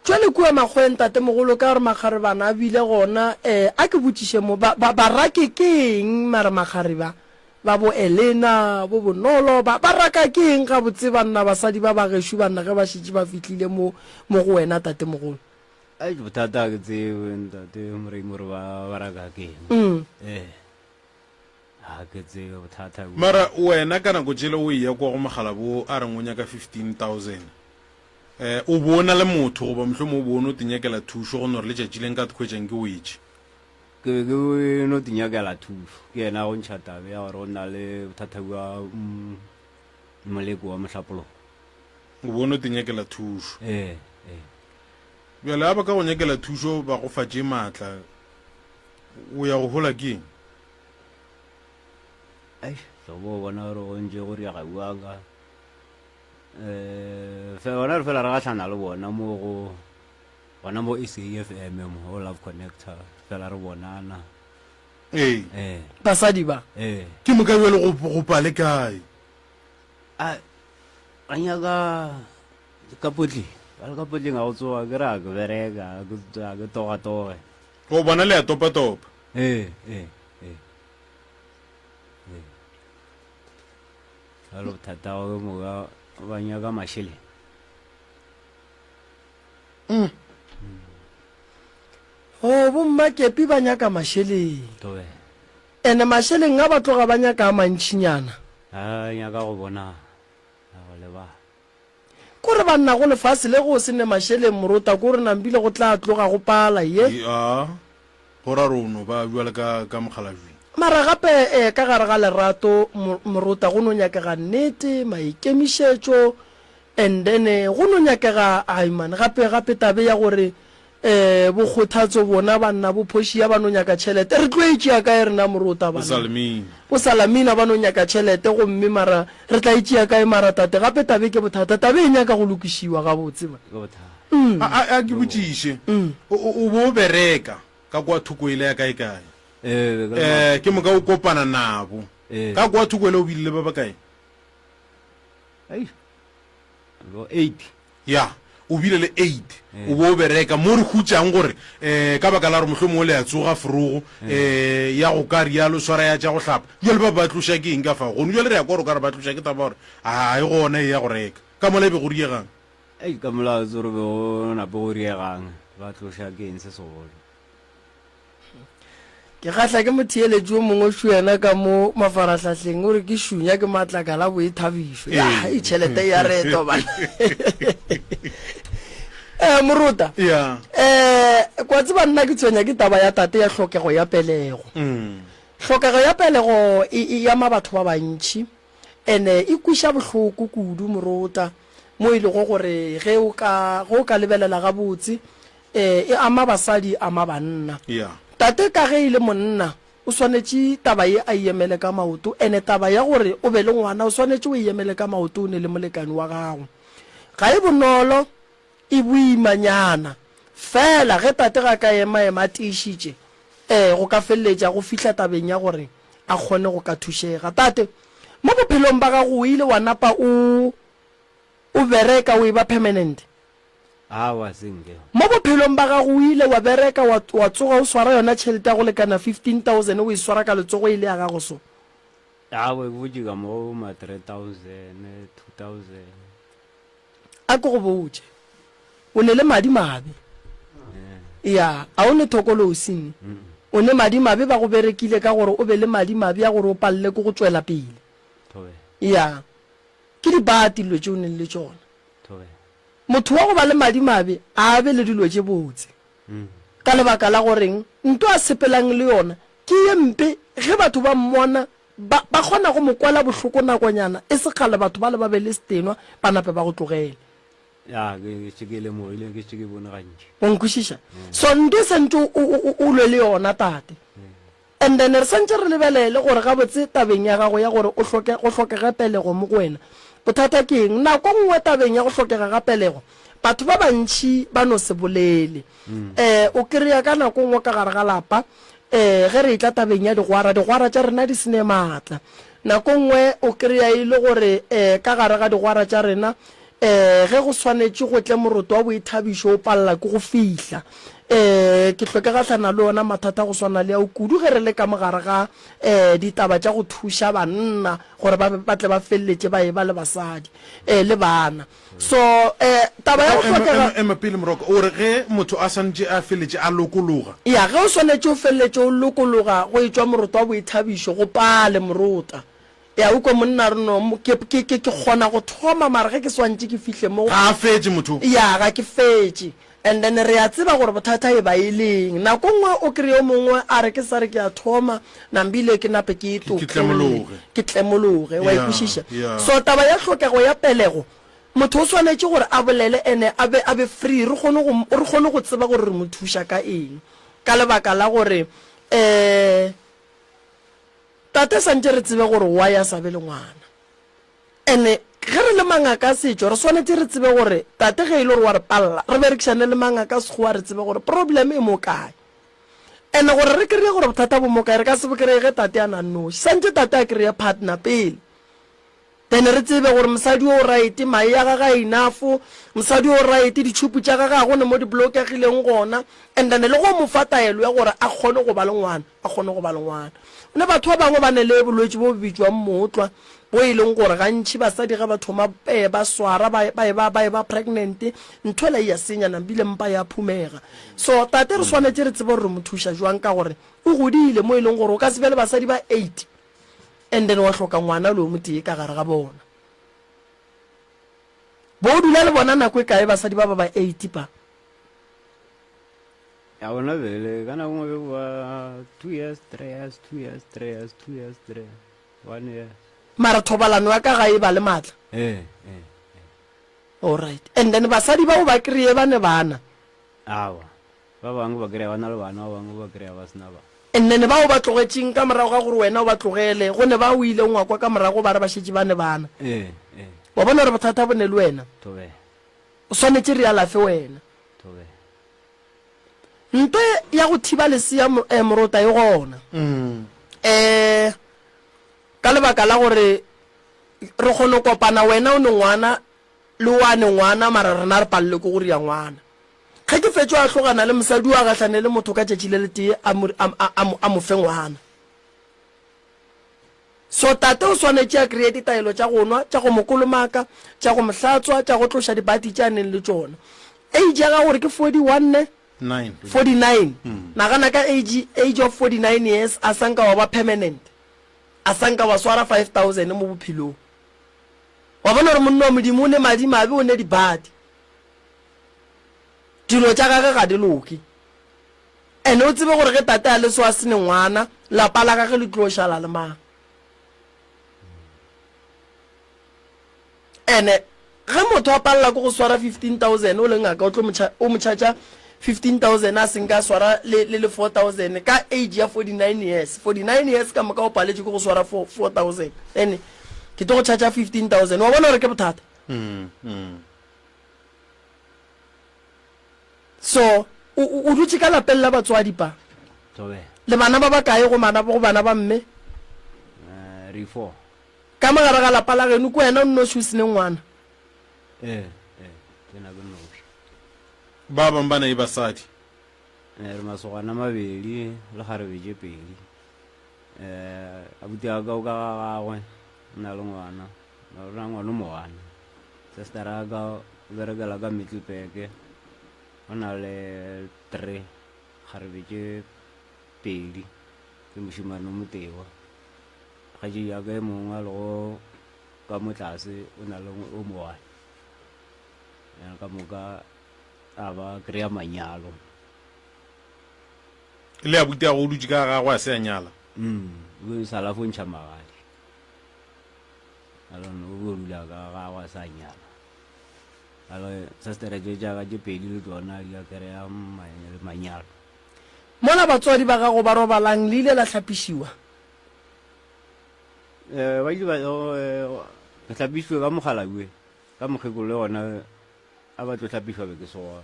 jale kua makgweng tate mogolo ka gore makgaribana a bile gona a ke botsiše mo barake ke eng mare makgariba ba bo Elena bo Bonolo ba raka ke eng ga botse banna basadi ba bagešo banna ge ba šitše ba fitlhile mo go wena tate mogolo a ke bothata ke tseo ntate moremi gore ba raka ke eng a ke tseo bothata mara wena ka nako jele o ya kwa go mogala bo a reng o nyaka 15,000 o bona le motho goba mohlomong o bone o tinyakela thušo go nore le tšatšileng ka thwetseng ke oetse ke no tinyakela thušo ke yena go ntšha tabe ya gore go nna le bothata bua moleko wa mohlapologo o bone o tinyakela thušo bjale a ba ka go nyakela thušo ba go fatše maatla o ya go gola ke eng so bo bona gore go ntse go riaga buaka bona re fela re gatlhana le bona mo SAFM mo o Love Connector fela re bonana basadi ba ke mokabele go pale kae a nyaka ka potleng a go tsoga ke re a ke bereka a ke togatoge go bona le ya topa-topa alo bothata go ke moka ba nyaka mašheleng bommakepi ba nyaka mašheleng ene mašheleng a ba tloga ba nyaka a mantšhinyana a nyaka go bona go leba kore banna go lefase le go se ne mašheleng morota kore nambile go tla tloga go pala ye go ra rono ba bjale ka mogalavi mara gape ka gare ga lerato morota go no nyakega nnete maikemišetšo and then go no nyakega aiman gape tabe ya gore bokgothatso bona banna bophošia ba no nyaka tšhelete re tlo etšea kae rena morota bo salamina ba no nyaka tšhelete gomme mara re tla etšea kae mara tate gape tabe ke bothata tabe e nyaka go lokišiwa ga botse a ke botšiše o bo bereka ka kwa thoko ile ya kae ke moka o kopana nabo ka kwa thoko ile o bile ba bakae 8 ya o bile le 8 o bo bereka mo re khutšang gore ka baka la re mohlomong o le ya tsoga forogo ya go ka rialo swara ya tša go hlapa jale ba tloša ke eng ka fa gono jale re ya kore o ka re ba tloša ke taba gore a e gona e ya go reka ka mola e be go riegang ka mola tsore be go nape go riegang ba tloša ke eng se segolo ke gahla ke motheeletši o mongwe šuena ka mo mafarahlahleng o re ke šunya ke matlakala boithabišo e tšhelete ya reto bana morota kwa tseba nna ke tshwenya ke taba ya tate ya hlokego ya pelego hlokego ya pelego e ama batho ba bantši ene e kweša bohloko kudu morota mo e lego gore ge o ka lebelela gabotse e ama basadi ama banna tate ka ge ile monna o swanetše taba ye a iemele ka maoto ene taba ya gore o be le ngwana o swanetše o iemele ka maoto o ne le molekani wa gago ga e bonolo e boimanyana fela ge tate ga ka ema a tiišitše go ka feleletša go fihla tabeng ya gore a kgone go ka thušega tate mo bophelong ba gago o ile wa napa o bereka o e ba permanent mo bophelong ba gago o ile wa bereka wa tsoga o swara yona tšhelete ya go lekana 15,000 o e swara ka letsogo ile ya gago so botse ka mo ma 3,000 2,000 a ko go botse o ne le madi mabe ya a o ne thokolosing o ne madi mabe ba go berekile ka gore o be le madi mabe ya gore o palle ko go tswela pele ya ke di bati lo tšeo ne le tsona motho wa go ba le madi mabe a be le dilo tše botse ka lebaka la goreng nto a sepelang le yona ke ye mpe ge batho ba mmona ba kgona go mokwala bohloko nakonyana e se kgale batho ba le ba be le stenwa ba nape ba go tlogele o nkwešiša so nto sentse o lwe le yona tate and then re santse re lebelele gore gabotse tabeng ya gago ya gore go hlokega pelego mo go wena bothata ke eng nako nngwe tabeng ya go hlokega ga pelego batho ba bantši ba no se bolele o kry-a ka nako nngwe ka gare ga lapa ge re tla tabeng ya digwara tša rena di sene maatla nako nngwe o kry-a e le gore ka gare ga digwara tša rena ge go swanetše go tle moroto wa boithabišo o palela ke go fihla ke tlhokegatlhana le yona mathata go swana le ao kudu ge re le ka mogare ga ditaba tša go thuša banna gore ba tle ba feleletse ba e ba le basadi le bana so taba ya go tlhokega pele moroko o re ge motho a santše a feleletse a lokologa ya ge o swanetše o feleletse o lokologa go etswa moroto wa boithabišo go pale morota ya uko monna reno ke kgona go thoma mara ge ke swantše ke fihle mo ga fetse motho ya ga ke fetse and then re a tseba gore bothata e ba e leng nako nngwe o kry-e mongwe a re ke sa re ke a thoma nambile ke nape ke tlemologe wa ikwešiša so taba ya tlhokego ya pelego motho o swanetše gore a bolele ene a be free re kgone go tseba gore re mo thuša ka eng ka lebaka la gore tate santse re tsebe gore wa ya sa be le ngwana ene ge re le mangaka a setšo re swanetse re tsebe gore tate ge e le gore wa re palela re berekišane le mangaka a sekgowa re tsebe gore problem e mo kae ene gore re kry-e gore bothata bo mo kae re ka se bo kry-e ge tate a na nnoši santse tate a kry-e partner pele then re tsebe gore mosadi o right mae ya gaga enafo mosadi o right ditšhupu tša gaga gone mo di blokegileng gona and then le go mo fa taelo ya gore a kgone go ba le ngwana o ne batho ba bangwe ba ne le bolwetse bo bitswang mootlwa bo e leng gore gantši basadi ga batho ba swara ba e ba pregnant ntho e la ya senya nambile mpa ya phumega so tate re swanetse re tsebe gore re mo thuša jwang ka gore o godile mo e leng gore o ka se be le basadi ba 8 and then wa hloka ngwana le o motee ka gare ga bona bo dula le bona nako e kae basadi ba 80 pa ya bona bele kana ngwe be wa 2 years 3 years 2 years 3 years 2 years 3 1 year mara thobalano ya ka ga e ba le matla all right and then basadi ba o ba kry-e ba ne bana awa ba bangwe ba kry-a bana le bana ba bangwe ba kry-a ba sena ba and then ba o ba tlogetseng ka morago ga gore wena o ba tlogele go ne ba o ile ngwa kwa ka morago ba re ba šetse ba ne bana wa bona gore bothata bo ne le wena o swanetse re alafe wena nto ya go thiba lesea morota e gona ka lebaka la gore re kgone kopana wena o ne ngwana le wane ngwana mara rena re palele ko gore ya ngwana ge ke fetso a tlogana le mosadi wa gatlhane le motho ka tšatši le letee a mo fe ngwana so tate o swanetše a kry-e ditaelo tša go nwa tša go mo kolomaka tša go mohlatswa tša go tloša dibati tša neng le tšona age ya ga gore ke 49 nagana ka age of 49 years a sanka wa ba permanent a sanka wa swara 5,000 mo bophelong wa bona gore monna wa modimo o ne madi mabe o ne dibati dilo tša gage ga di loke ene o tsebe gore ge tate a le so a sene ngwana lapa la gage le tlo šala le mang ene ge motho a palela ko go swara 15,000 o le ngaka o mo charge 15,000 a senka swara le 4,000 ka age ya 49 years ka moka o paletse ko go swara 4,000 ene ke to go charge 15,000 wa bona gore ke bothata so o dutse ka lapeng la batswadi pa le bana ba ba kae go bana ba mme re 4 ka mogare ga lapa la geno ko wena o nno se sene ngwana ba bang ba na e basadi re masogana mabedi le gare beje pedi abuti a ka o ka gagwe nna le ngwana ngwana mo wana sestera ka o berekela ka Middelburg o na le 3 ga re beke 2 ke moshimane o motewa ga je ya ka mongwe a le go ka motlase o na le o moane ya ka moka a ba kry-a manyalo le a buti a go dutse ka gagwe a se a nyala o sala fo ntšha magadi alone o go dula ka gagwe a sa nyala alo sestere je jaaka je pedi le tsona di a kry-a manyalo mola batswadi ba gago ba robalang le ile la tlhapišiwa ba ile ba tlhapišwe ka mogalawe ka mokgekolo le gona a ba tlo tlhapišwa be ke soa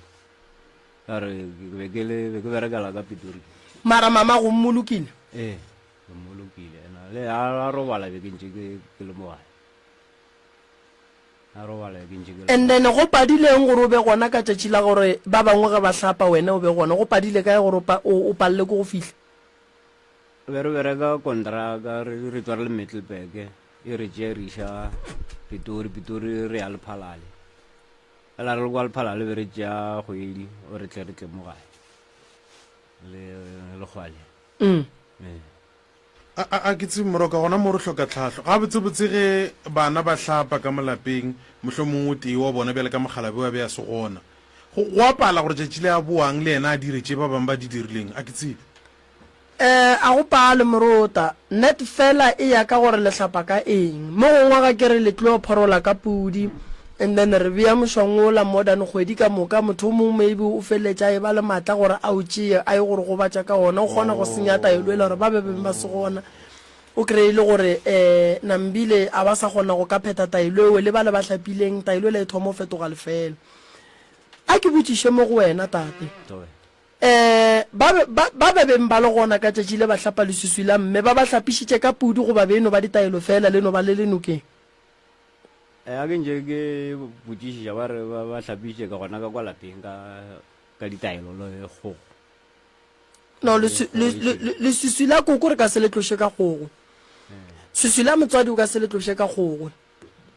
ka re be ke berekela ka Pitori mara mama go mmolokile ke mmolokile le a robala be ke ntse ke le mogae a robala be ke ntse ke and then go padileng gore o be gona ka tšatši la gore ba bangwe ge ba hlapa wena o be gona go padile kae gore o palele ko go fitlha be re bereka kontraka re tswa re le Middelburg e re tšea re iša Pitori re ya Lephalale ela re le kwa Lephalale be re tšea kgwedi o re tle mogae le kgwale a ke tse moroka gona mo re hloka tlhatlho ga botsebotse ge bana ba hlapa ka molapeng mohlomongwe o tee wa bona bjale ka mogalabe wa be ya se gona go apala gore tšatši le a boang le ena a diretše ba bangwe ba di dirileng a ke tsebe a go pale morota net fela e ya ka gore le hlapa ka eng mo gongwe ga ke re le tlo phorola ka pudi and then re bea mošwangola modern kgwedi ka moka motho o mongwe maybe o feletša e ba le matla gore a o tšee a ye gore go batša ka ona o kgona go senya taelo e le gore ba bebeng ba se gona o kry-ile gore nambile a ba sa kgona go ka pheta taelo eo le ba le ba hlapileng taelo e le e thoma o fetoga lefela a ke botšiše mo go wena tate ba bebeng ba le gona ka tšatši le ba hlapa lesuswi la mme ba ba hlapišitše ka pudi go ba beno ba ditaelo fela le no ba le lenokeng a ke ntse ke botšišiša ba re ba hlapišitše ka gona ka kwa lapeng ka ditaelo le kgogo no lesuswi la koko re ka se le tloše ka kgogo suswi la motswadi o ka se le tloše ka kgogo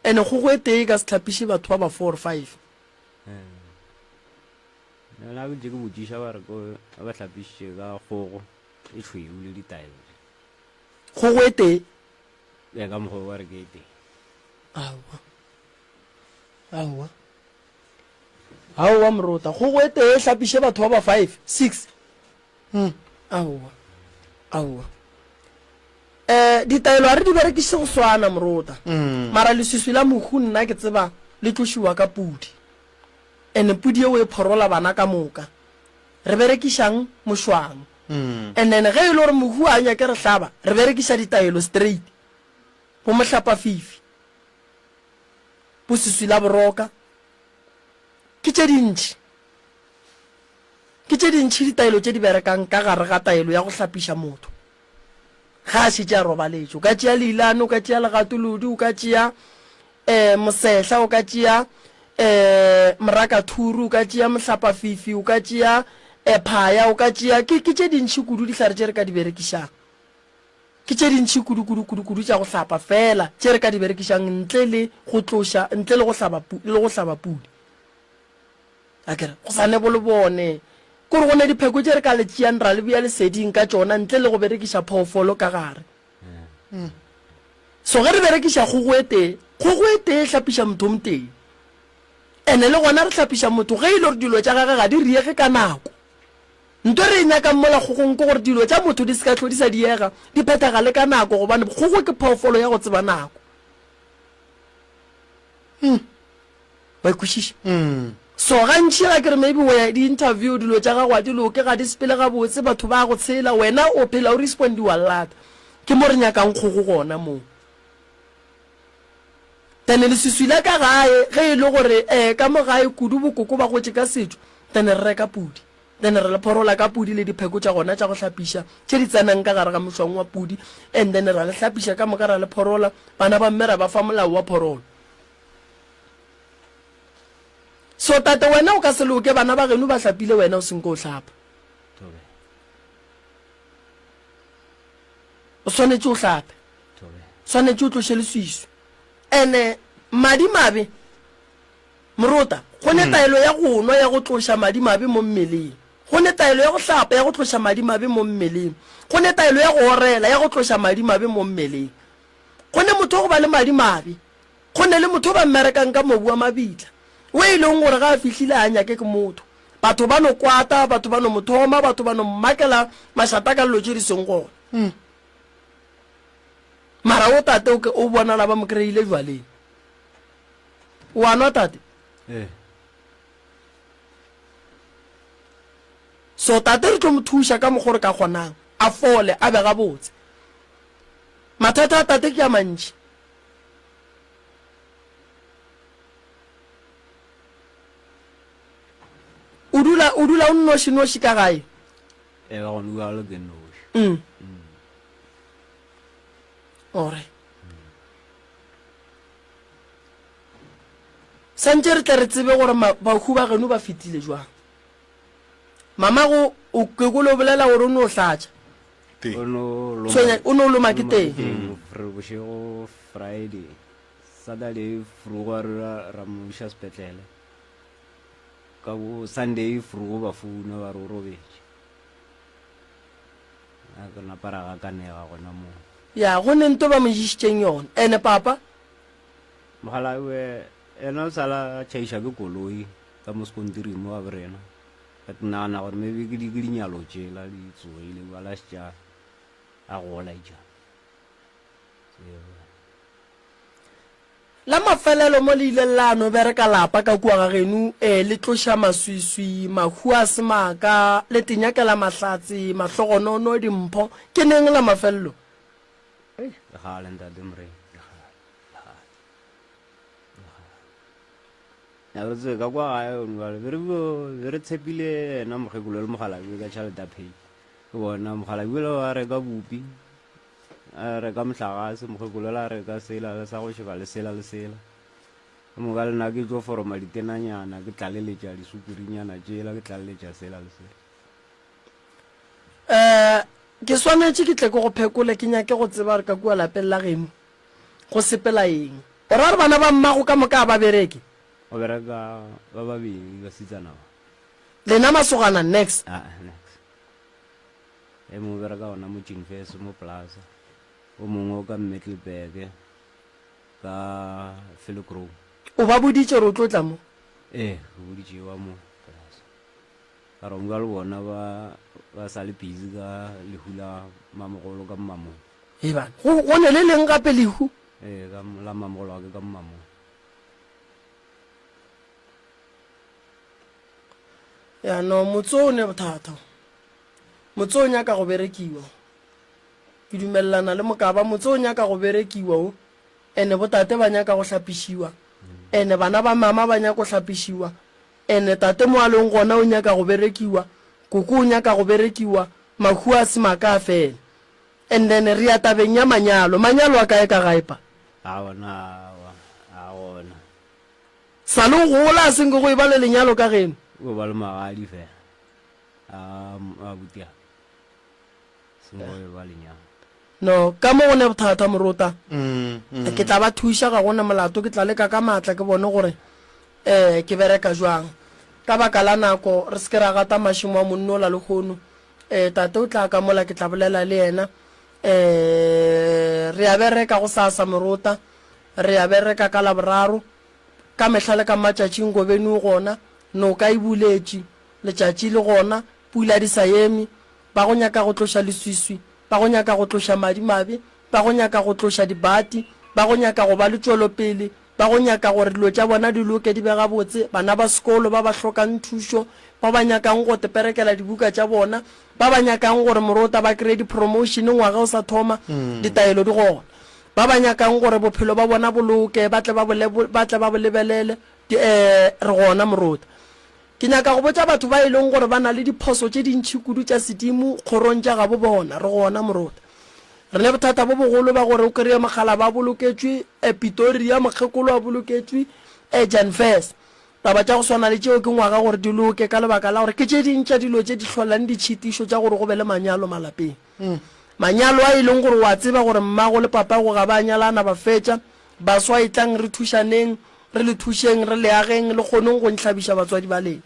and kgogo e tee ka se tlhapiše batho ba ba 4 or 5 nna ke ntse ke botšiša ba re ba hlapišitše ka kgogo e tshweu le ditaelo kgogo e tee ka mokgogo ba re ke e tee aowa morota kgogo e tee hlapiše batho ba ba 5 6 aowa ditaelo a re di berekiše go swana morota mara lesuswi la mohu nna ke tseba le tlošiwa ka pudi and pudi eo e phorola bana ka moka re berekišang mošwang and then ge e le gore mohu a nyake re hlaba re berekiša ditaelo straight bo mohlapa fifi bo suswi la boroka ke tše dintšhi ditaelo tše di berekang ka gare ga taelo ya go hlapiša motho ga a šetše a robaletše o ka tšea leilane o ka tšea legatolodi o ka tšea mosehla o ka tšea morakathuru o ka tšea mohlapa fifi o ka tšea phaya o ka tšea ke tše dintšhi kudu dihlare tše re ka di berekišang ke tše dintšhi kudu tša go hlapa fela tše re ka di berekišang ntle le go hlaba pudi akere go sa ne bole bone kore go ne dipheko tše re ka le tšeang ra le bea leseding ka tšona ntle le go berekiša phoofolo ka gare so ge re berekiša kgogo e tee hlapiša motho o moteng ene le gona re hlapiša motho ge ile gore dilo tša gage ga di riege ka nako nto re nyaka mmola kgogong ke gore dilo tša motho di se ka tlho di sa diega di phethagale ka nako gobane kgogo ke phoofolo ya go tseba nako ba ikwešiša so gantši ga ke re maybe wa di-interview dilo tša gago a di loke ga di sepele ga botse batho ba go tshela wena o phela o respondiwa lata ke mo re nyakang kgogo gona moo tene lesuswi la ka gae ge e le gore ka mo gae kudu bokoko ba gotse ka setšo tene re reka pudi tene re le phorola ka pudi le dipheko tša gona tša go hlapiša tše di tsenang ka gare ga mošwang wa pudi and then ra le hlapiša ka moka ra le phorola bana ba mme ra ba fa molao wa phorolo so tate wena o ka se loke bana ba geno ba hlapile wena o senko o hlapa o swanetše o hlape swanetše o tloše leswiswi ene madimabe morota go ne taelo ya go nwa ya go tlosha madimabe mo mmeleng go ne taelo ya go hlapa ya go tlosha madimabe mo mmeleng go ne taelo ya go orela ya go tlosha madimabe mo mmeleng go ne motho go ba le madimabe go ne le motho ba mmerekang ka mobu wa mabitla o e leng gore ga a fihlile a nyake ke motho batho ba no kwata batho ba no mothoma batho ba no mmakela mashata ka lo di seng gone mara o tate o bona la ba mo kreile jwale wa no tate so tate re tlo mo thusha ka mogore ka gonang a fole a be ga botse mathata a tate ke a mantši o dula o nnoši ka gae ga gone bua le ke nnoši ore santse re tle re tsebe gore bahu ba geno ba fetile jwang mamago o kekolo bolela gore o ne o tlatša o ne o loma ke teng bošego friday saturday frugo ra moša sepetlele ka bo sunday frugo ba founa ba re o robetše a ke napara ga kanega gona moo ya go ne nto ba mojišitšeng yone ene papa mogala we ena o sala tšhaiša ke koloi ka mo sekontiri mo a berena ka nagana gore maybe ke dinyalo tšela di tsogile ba lasitša a gola ija la mafelelo mo le ile lano bereka lapa ka kua ga genu le tloša maswiswi mahu a semaka le tenyakela mahlatse mahlogonono dimpho ke neng la mafelelo legale ntate mre ya re tse ka kwa gae onwale re tshepile ena mogekolo le mogalabi ka tšhaleta pay ke bona mogalabi le wa reka bupi a reka mohlagase mogekolo la reka sela le sa go sheba le sela mo ga lena ke tlo foroma ditenanyana ke tlaleletša disukurinyana tšela ke tlaleletša sela le sela ke swanetše ke tle ke go phekole ke nyake go tseba re ka kua lapeng la geno go sepela eng o ra re bana ba mmago ka moka ba bereke o bereka ba babedi ba sitsana lena masogana next mo bereka ona mo Jingfes mo plaza o mongwe o ka Metlebeke ka Philogro o ba boditše re o tlotla mo o boditše wa mo plaza ka romga le bona ba sa le busy ka lehula mamogolo ka mmamo bana go ne le leng gape lehu ka la mamogolo wa ke ka mmamo ya no motso ne bothata motso nya ka go berekiwa ke dumelana le mokaba motso nya ka go berekiwa o ene botate ba nya ka go hlapishiwa ene bana ba mama ba nya go hlapishiwa ene tate mo a leng gona o nya ka go berekiwa kuku o nya ka go berekiwa mahu a semaka a fela and then re ya tabeng ya manyalo a kae ka gaepa a ona salo gola a seng go e ba le lenyalo ka geno o ba le magadi fela a butia sengo e ba lenyalo no ka mo gone bothata morota ke tla ba thusha ga gona molato ke tla leka ka matla ke bone gore ke bereka jwang ka baka la nako re se ke ra gata mašimo a monno la le gono tate o tla ka mola ke tla bolela le yena re a bereka go sasa morota re a bereka ka laboraro ka mehlale ka matšatšing go beno gona no ka ibuletše letšatši le gona pula di sa eme ba go nyaka go tloša leswiswi ba go nyaka go tloša madimabe ba go nyaka go tloša dibati ba go nyaka go ba le tšwelopele ba go nyaka gore dilo tša bona di loke di bega botse bana ba sekolo ba ba hlokang thušo ba ba nyakang go teperekela dibuka tša bona ba ba nyakang gore morota ba kry di-promotion ngwaga o sa thoma ditaelo di gona ba ba nyakang gore bophelo ba bona boloke ba tle ba bo lebelele re gona morota ke nyaka go botsa batho ba e leng gore ba na le diphoso tše dintšhi kudu tša sedimo kgorong tša gabo bona re gona morota re le bothata bo bogolo ba gore o kry-e mogala ba boloketswe Pretoria mokgekolo a boloketswe Jingfes taba tša go swana le tšeo ke ngwaga gore di loke ka lebaka la gore ke tše dintša dilo tše di hlolang ditšhitišo tša gore go be le manyalo malapeng manyalo a e leng gore wa tseba gore mmago le papa go ga ba nyalana ba fetša ba swa itlang re thušaneng re le thušeng re le ageng le kgoneng go ntlhabiša batswadi ba lena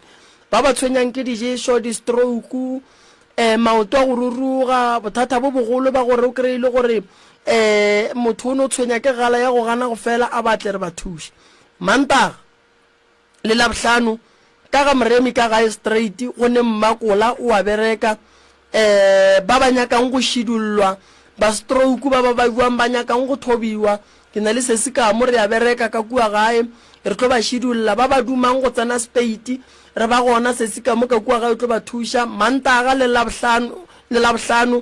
ba ba tshwenyang ke dijeso di-stroke maoto a go ruruga bothata bo bogolo ba gore o kry-ile gore motho o ne o tshwenya ke gala ya go gana go fela a batle re ba thuše mantaga le labohlano ka ga moremi ka gae straight go ne mmakola o a bereka ba ba nyakang go šidullwa ba stroke ba ba buang ba nyakang go thobiwa ke na le se se ka mo re a bereka ka kua gae re tlo ba šidulla ba ba dumang go tsena spate re ba gona se se ka mo ka kua gae tlo ba thuša mantaga le labohlano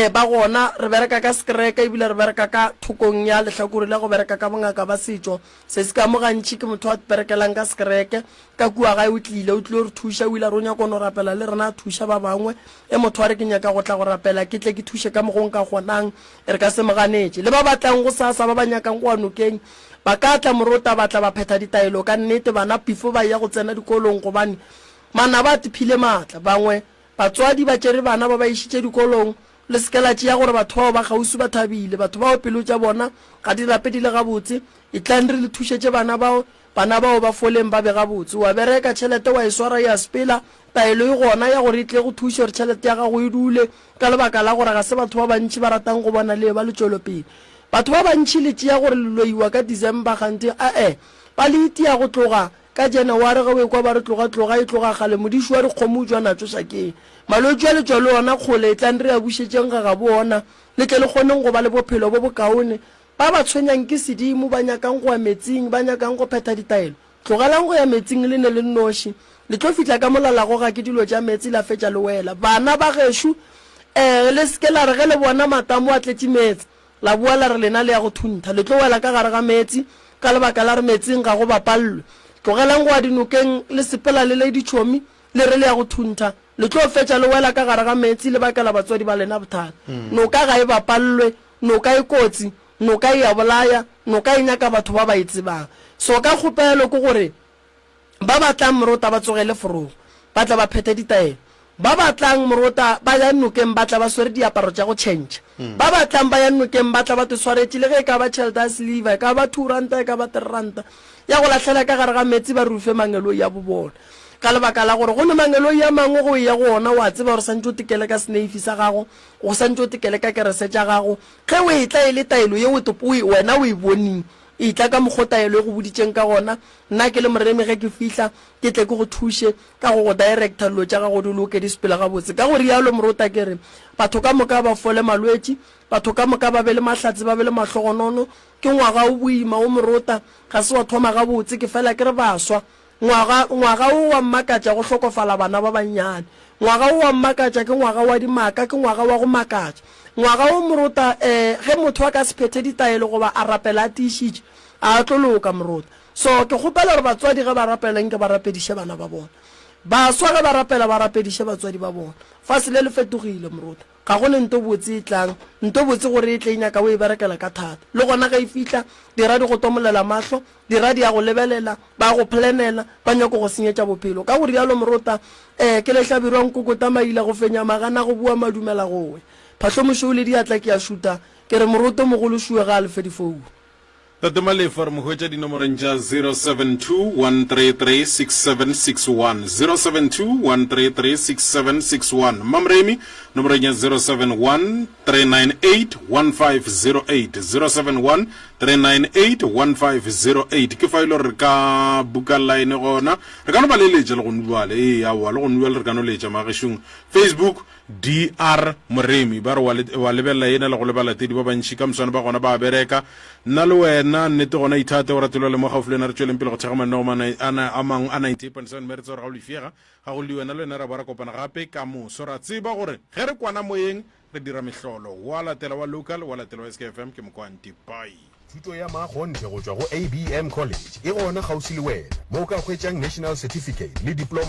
ba gona re bereka ka skreka ebile re bereka ka thokong ya lehlakore la go bereka ka bongaka ba setšo se se ka mo gantši ke motho a berekelang ka skreke ka kua gae o tlile re thuša o ile re o nyaka no rapela le rena a thuša ba bangwe motho a re ke nyaka go tla go rapela ke tle ke thuše ka mogong ka gonang re ka se moganetše le ba batlang go sasa ba ba nyakang go anokeng ba ka tla morota ba tla ba phetha ditaelo ka nnete bana pifo ba ya go tsena dikolong gobane mana ba tiphile maatla bangwe batswadi ba tšere bana ba ba išitše dikolong le skelatše ya gore batho bao ba gausi ba thabile batho bao pelo tša bona ga di lape di le gabotse e tlang re le thušetše bana bao ba foleng ba be gabotse wa bereka tšhelete wa e swara ya sepela taelo e gona ya gore e tle go thuše gore tšhelete ya gago e dule ka lebaka la gore ga se batho ba bantši ba ratang go bona le ba le tšwelopele batho ba bantši le tšea gore leloiwa ka december gante ba le itia go tloga ka January ga we kwa ba re tloga e tloga gale modiši wa dikgomo jwa natso sakeng malwetse a letswa le ona kgole e tlang re a bušetšeng ga bona le tle le kgoneng go ba le bophelo bo bokaone ba ba tshwenyang ke sedimo ba nyakang go ya metsing ba nyakang go phetha ditaelo tlogelang go ya metsing le ne le nnoši le tlo fitla ka molalago ga ke dilo tša metsi la fetša le wela bana ba gešo le seke la re ge le bona matamo a tletše metsi la bua la re lena le ya go thuntha le tlo wela ka gare ga metsi ka lebaka la re metsing ga go bapallwe tlogelang go a dinokeng le sepela le ditšhomi le re le ya go thuntha le tlo fetša le wela ka gare ga metsi le bakela batswadi ba lena bothata noka ga e bapallwe noka e kotsi noka e ya bolaya noka e nyaka batho ba ba e tsebang so ka kgopelo ke gore ba batlang morota ba tsogele forogo ba tla ba phete ditaelo ba batlang morota ba ya nokeng ba tla ba swere diaparo tša go change ba batlang ba ya nokeng ba tla ba te swaretse le ge e ka ba tšhelete ya sliver e ka ba 2 ranta e ka ba 3 ranta ya go lahlela ka gare ga metsi ba rufe mangelo ya bobona ka lebaka la gore go ne mangelo ya mangwe go ya go ona wa tseba gore santse o tikele ka snaifi sa gago go santse o tikele ka kerese tša gago ge o e tla e le taelo ye wena o e boneng e tla ka mokgo taelo e go boditšeng ka gona nna ke le moremi ge ke fihla ke tle ke go thuše ka go director dilo tša gago di loke di sepela gabotse ka go rialo morota ke re batho ka moka ba fole malwetši batho ka moka ba be le mahlatse ba be le mahlogonono ke ngwaga o boima o morota ga se wa thoma gabotse ke fela ke re baswa ngwaga o wa mmakatša go hlokofala bana ba bannyane ngwaga o wa mmakatša ke ngwaga wa dimaka ke ngwaga wa go makatša ngwaga o morota ge motho a ka sephethe ditaelo goba a rapela a tiišitše a tloloka morota so ke kgopela gore batswadi ge ba rapelang ke ba rapediše bana ba bona baswa ge ba rapela ba rapediše batswadi ba bona fa se le fetogile morota ga go ne nto botse e tlang nto botse gore e tle nyaka o e berekela ka thata le gona ga e fihla dira di go tomolela mahlo dira di ya go lebelela ba go planela ba nyako go senyetša bophelo ka gore yalo morota ke lehlabirwang kokota maila go fenya magana go bua madumela gowe phatlhomošo le diatla ke ya šuta ke re moroto mogolo šue ga a lefe difou tatemalefa re mo hwetša dinomoreng tša 072-133-6761 072-133-6761 mamremi nomoreng ya 071-398-1508 071-398-1508 ke fa ile re ka buka line gona re ka no ba leletša le go nduale awa le go nduale re ka no letša magešong Facebook DR moremi ba re wa lebelela ena le go lebala tedi ba bantši ka moswane ba gona ba bereka nna le wena nnete gona ithate go ratelo le mo gaufulena re tšweleng pele go thega mannego a mangwe a 98.7 meretso gore ga o lefiega ga go le wena le wena ra ba ra kopana gape ka moso ra tseba gore ge re kwana moyeng re dira mehlolo wa latela wa local wa latela wa SKFM ke mokwanti pai thuto ya maagontle go tšwa go ABM College e gona gausi le wena mo o ka hwetšang national certificate le diploma